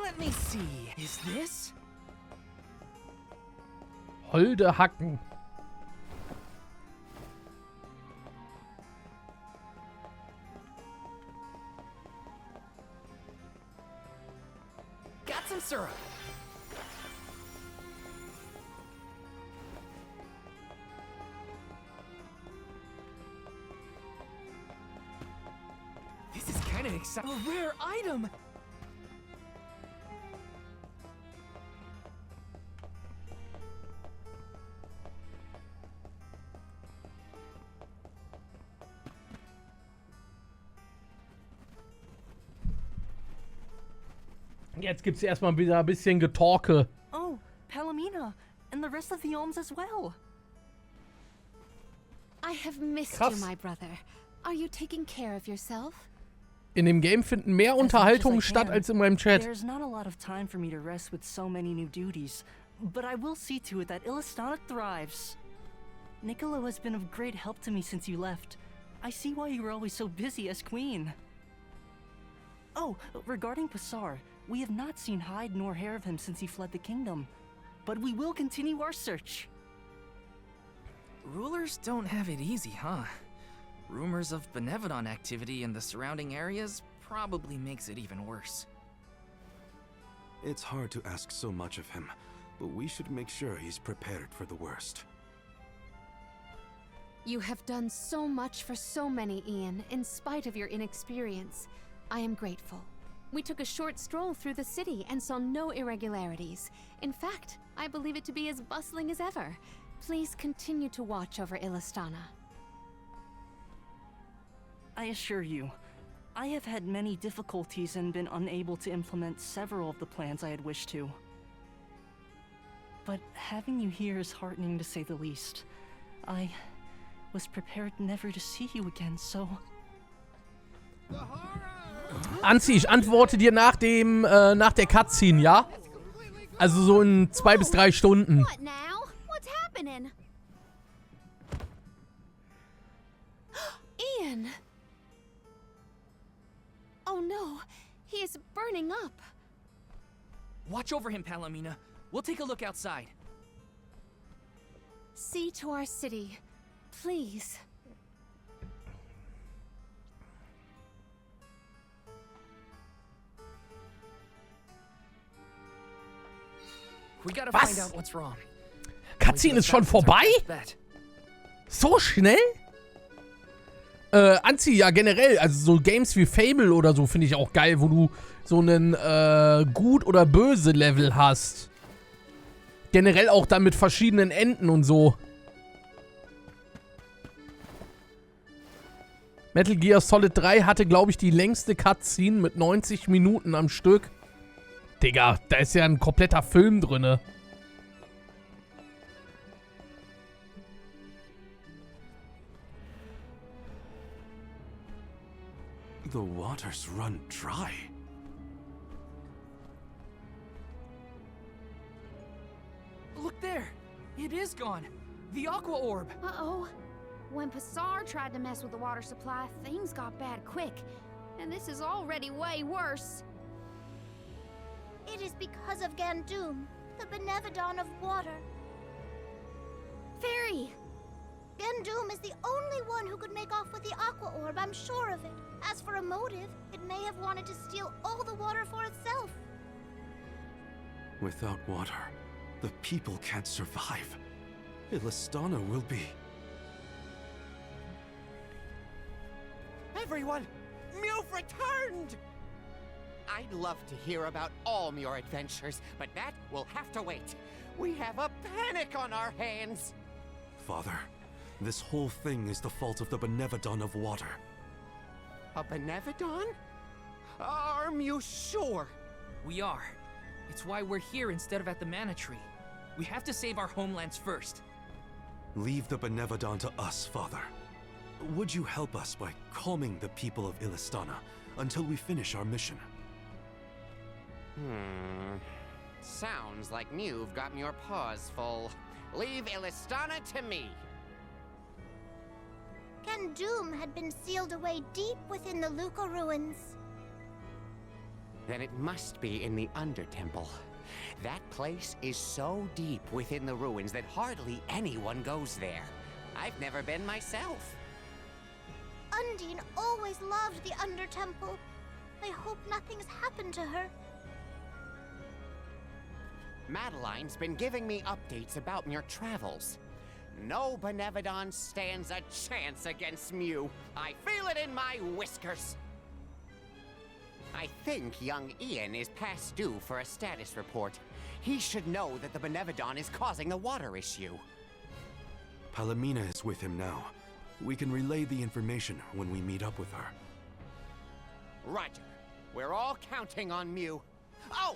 Let me see. Is this? Holde Hacken. Got some syrup. This is kind of exciting. A rare item. Jetzt gibt's erstmal wieder ein bisschen Getalke. Oh, Palomina, and the rest of the Alms as well. I have missed Krass. you, my brother. Are you taking care of yourself? In dem Game finden mehr Unterhaltungen statt als in meinem Chat. There's not a lot of time for me to rest with so many new duties, but I will see to it that Illistana thrives. Niccolo has been of great help to me since you left. I see why you were always so busy as queen. Oh, regarding Passar, we have not seen hide nor hair of him since he fled the kingdom, but we will continue our search. Rulers don't have it easy, huh? Rumors of Benevodon activity in the surrounding areas probably makes it even worse. It's hard to ask so much of him, but we should make sure he's prepared for the worst. You have done so much for so many, Ian, in spite of your inexperience. I am grateful. We took a short stroll through the city and saw no irregularities. In fact, I believe it to be as bustling as ever. Please continue to watch over Illistana. I assure you, I have had many difficulties and been unable to implement several of the plans I had wished to. But having you here is heartening to say the least. I was prepared never to see you again, so... Anzi, ich antworte dir nach der Cutscene, ja? Also so in 2 bis 3 Stunden. What now? What's happening? Ian! Oh no, he is burning up. Watch over him, Palomina. We'll take a look outside. See to our city, please. We gotta Was? find out what's wrong. Cutscene ist schon vorbei? So schnell? Anzi, ja generell, also so Games wie Fable oder so finde ich auch geil, wo du so einen Gut- oder Böse-Level hast. Generell auch dann mit verschiedenen Enden und so. Metal Gear Solid 3 hatte, glaube ich, die längste Cutscene mit 90 Minuten am Stück. Digga, da ist ja ein kompletter Film drinne. The waters run dry. Look there! It is gone! The Aqua Orb! Uh-oh. When Passar tried to mess with the water supply, things got bad quick. And this is already way worse. It is because of Gandoom, the Benevodon of water. Fairy! Gandoom is the only one who could make off with the Aqua Orb, I'm sure of it. As for a motive, it may have wanted to steal all the water for itself. Without water, the people can't survive. Ilistana will be... Everyone! Mew've returned! I'd love to hear about all your adventures, but that will have to wait. We have a panic on our hands! Father, this whole thing is the fault of the Benevodon of water. A Benevodon? Are you sure? We are. It's why we're here instead of at the Mana Tree. We have to save our homelands first. Leave the Benevodon to us, Father. Would you help us by calming the people of Ilistana until we finish our mission? Sounds like you've gotten your paws full. Leave Ilistana to me. Gandoom had been sealed away deep within the Luca ruins. Then it must be in the Undertemple. That place is so deep within the ruins that hardly anyone goes there. I've never been myself. Undine always loved the Undertemple. I hope nothing's happened to her. Madeline's been giving me updates about your travels. No Benevodon stands a chance against Mew. I feel it in my whiskers. I think young Ian is past due for a status report. He should know that the Benevodon is causing the water issue. Palomina is with him now. We can relay the information when we meet up with her. Roger. We're all counting on Mew. Oh!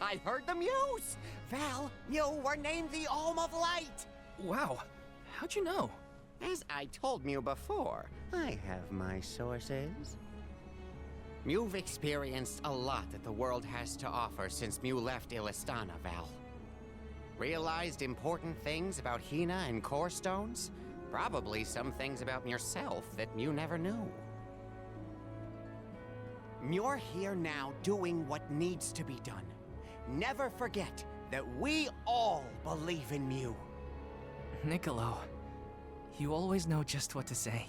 I heard the Mews! Val, you were named the Alm of Light! Wow. How'd you know? As I told Mew before, I have my sources. Mew've experienced a lot that the world has to offer since Mew left Ilistana, Val. Realized important things about Hina and Core Stones? Probably some things about yourself that Mew never knew. You're here now doing what needs to be done. Never forget that we all believe in Mew. Niccolo, you always know just what to say.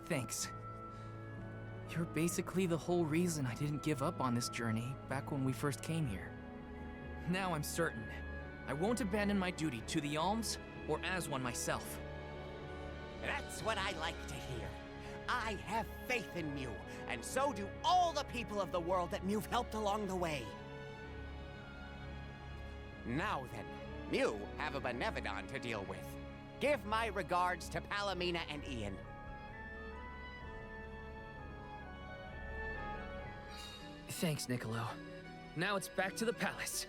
Thanks. You're basically the whole reason I didn't give up on this journey back when we first came here. Now I'm certain I won't abandon my duty to the Alms or as one myself. That's what I like to hear. I have faith in Mew, and so do all the people of the world that Mew've helped along the way. Now then, Mew have a Benevodon to deal with. Give my regards to Palomina and Ian. Thanks, Niccolo. Now it's back to the palace.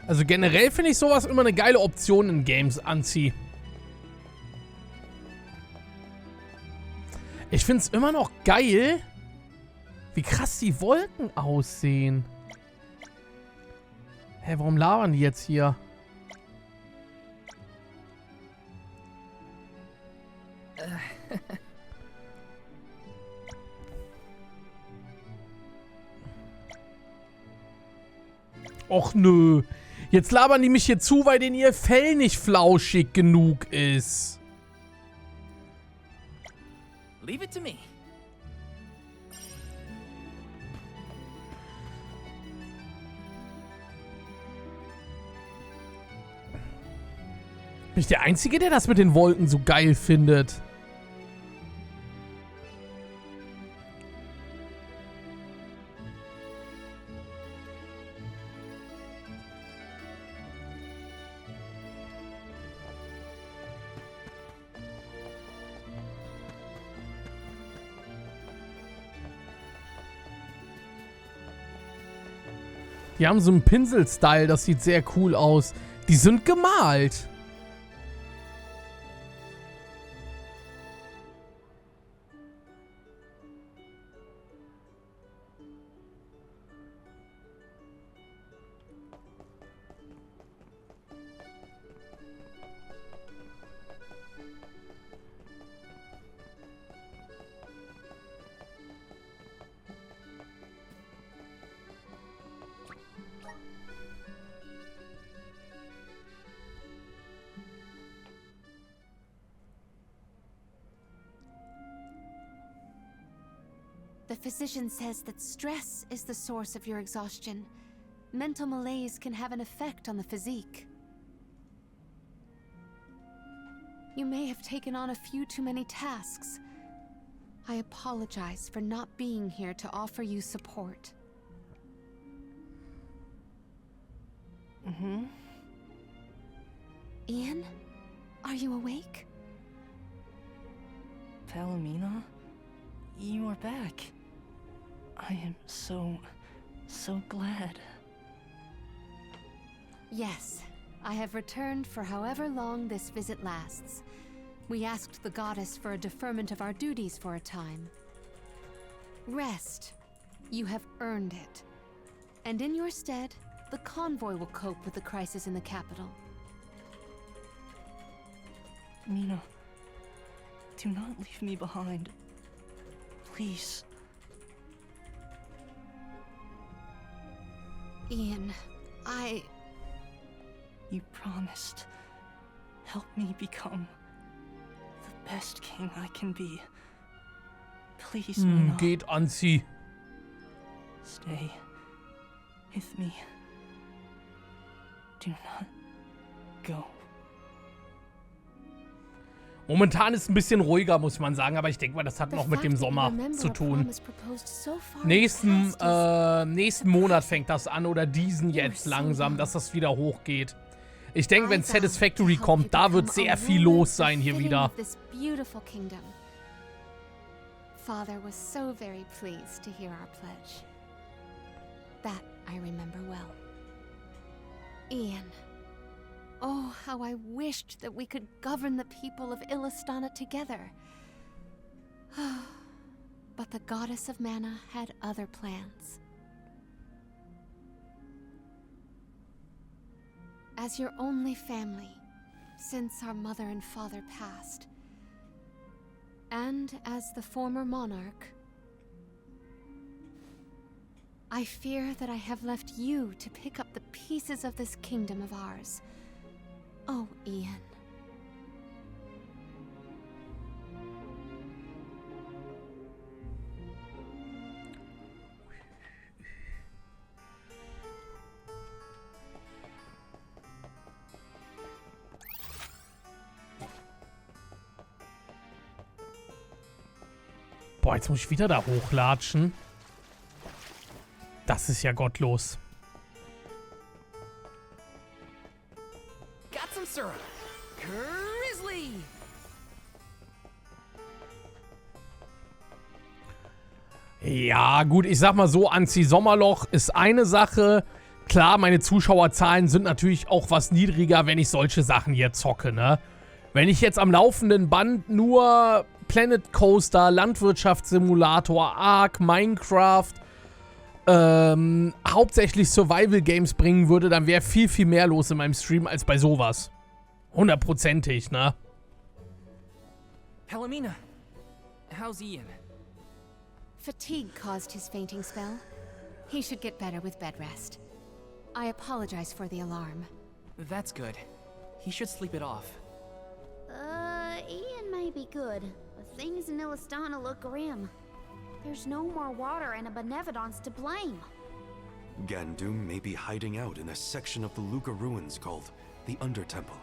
Also generell finde ich sowas immer eine geile Option in Games, Anzi. Ich finde es immer noch geil, wie krass die Wolken aussehen. Hä, warum labern die jetzt hier? Och nö. Jetzt labern die mich hier zu, weil denen ihr Fell nicht flauschig genug ist. Leave it to me. Bin ich der Einzige, der das mit den Wolken so geil findet? Die haben so einen Pinsel-Style, das sieht sehr cool aus. Die sind gemalt. The physician says that stress is the source of your exhaustion. Mental malaise can have an effect on the physique. You may have taken on a few too many tasks. I apologize for not being here to offer you support. Ian, are you awake? Palomina, you are back. I am so glad. Yes, I have returned for however long this visit lasts. We asked the goddess for a deferment of our duties for a time. Rest. You have earned it. And in your stead, the convoy will cope with the crisis in the capital. Mina, do not leave me behind. Please. Ian, You promised. Help me become the best king I can be. Please, Mina. Geht an sie. Stay with me. Do not go. Momentan ist ein bisschen ruhiger, muss man sagen, aber ich denke mal, das hat noch mit dem Sommer zu tun. Nächsten Monat fängt das an oder diesen jetzt langsam, dass das wieder hochgeht. Ich denke, wenn Satisfactory kommt, da wird sehr viel los sein hier wieder. Father was so very pleased to hear our pledge. That I remember well. Ian. Oh, how I wished that we could govern the people of Illistana together. But the goddess of Mana had other plans. As your only family, since our mother and father passed, and as the former monarch, I fear that I have left you to pick up the pieces of this kingdom of ours. Oh, Ian. Boah, jetzt muss ich wieder da hochlatschen. Das ist ja gottlos. Got some syrup. Grizzly. Ja, gut, ich sag mal so, Anzi-Sommerloch ist eine Sache. Klar, meine Zuschauerzahlen sind natürlich auch was niedriger, wenn ich solche Sachen hier zocke, ne? Wenn ich jetzt am laufenden Band nur Planet Coaster, Landwirtschaftssimulator, Ark, Minecraft, hauptsächlich Survival Games bringen würde, dann wäre viel, viel mehr los in meinem Stream als bei sowas. 100%ig, ne? Palomina, how's Ian? Fatigue caused his fainting spell. He should get better with bed rest. I apologize for the alarm. That's good. He should sleep it off. Ian may be good, but things in Illistana look grim. There's no more water and a Benevolence to blame. Gandoom may be hiding out in a section of the Luca ruins called the Undertemple.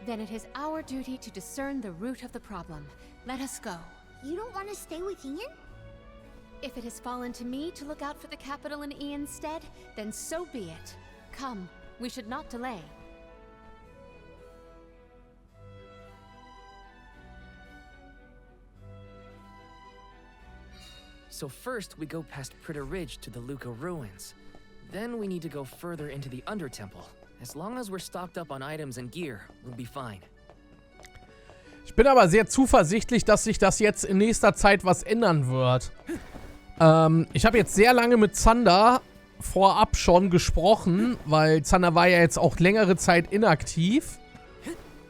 Then it is our duty to discern the root of the problem. Let us go. You don't want to stay with Ian? If it has fallen to me to look out for the capital in Ian's stead, then so be it. Come, we should not delay. So first, we go past Pritter Ridge to the Luca ruins. Then we need to go further into the Undertemple. As long as we're stocked up on items and gear, we'll be fine. Ich bin aber sehr zuversichtlich, dass sich das jetzt in nächster Zeit was ändern wird. Ich habe jetzt sehr lange mit Zander vorab schon gesprochen, weil Zander war ja jetzt auch längere Zeit inaktiv.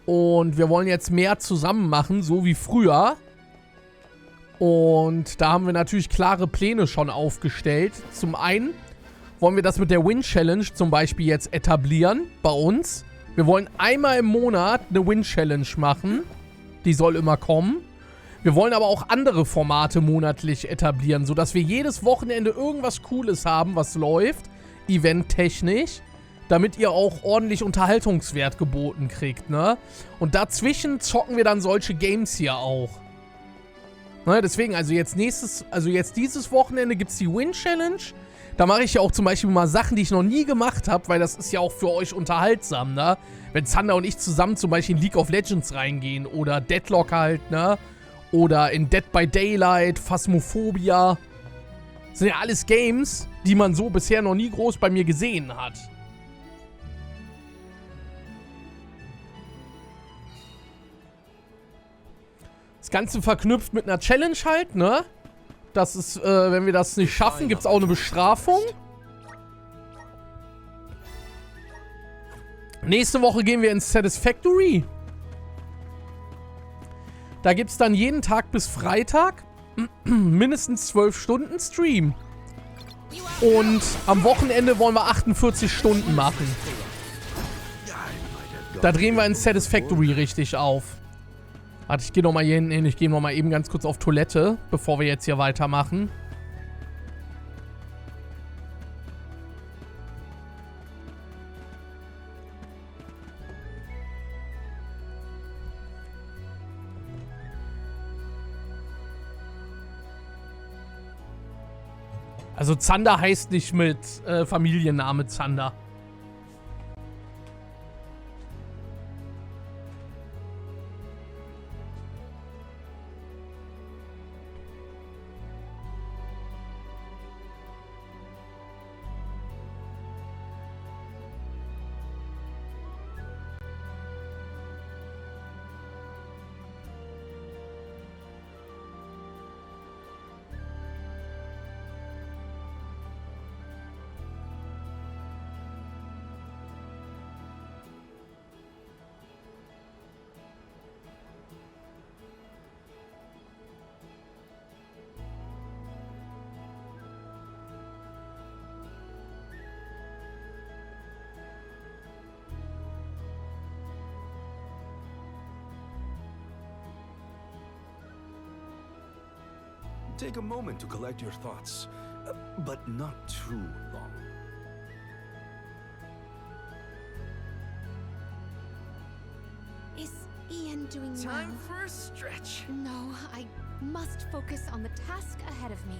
Und wir wollen jetzt mehr zusammen machen, so wie früher. Und da haben wir natürlich klare Pläne schon aufgestellt. Zum einen wollen wir das mit der Win-Challenge zum Beispiel jetzt etablieren bei uns. Wir wollen einmal im Monat eine Win-Challenge machen. Die soll immer kommen. Wir wollen aber auch andere Formate monatlich etablieren, sodass wir jedes Wochenende irgendwas Cooles haben, was läuft, eventtechnisch, damit ihr auch ordentlich Unterhaltungswert geboten kriegt, ne? Und dazwischen zocken wir dann solche Games hier auch. Ne, deswegen, also jetzt dieses Wochenende gibt es die Win-Challenge. Da mache ich ja auch zum Beispiel mal Sachen, die ich noch nie gemacht habe, weil das ist ja auch für euch unterhaltsam, ne? Wenn Zander und ich zusammen zum Beispiel in League of Legends reingehen oder Deadlock halt, ne? Oder in Dead by Daylight, Phasmophobia. Das sind ja alles Games, die man so bisher noch nie groß bei mir gesehen hat. Das Ganze verknüpft mit einer Challenge halt, ne? Das ist, wenn wir das nicht schaffen, gibt es auch eine Bestrafung. Nächste Woche gehen wir ins Satisfactory. Da gibt es dann jeden Tag bis Freitag mindestens 12 Stunden Stream. Und am Wochenende wollen wir 48 Stunden machen. Da drehen wir ins Satisfactory richtig auf. Warte, ich gehe nochmal hier hinten hin. Ich gehe nochmal eben ganz kurz auf Toilette, bevor wir jetzt hier weitermachen. Also Zander heißt nicht mit Familienname Zander. Take a moment to collect your thoughts, but not too long. Is Ian doing well? Time for a stretch. No, I must focus on the task ahead of me.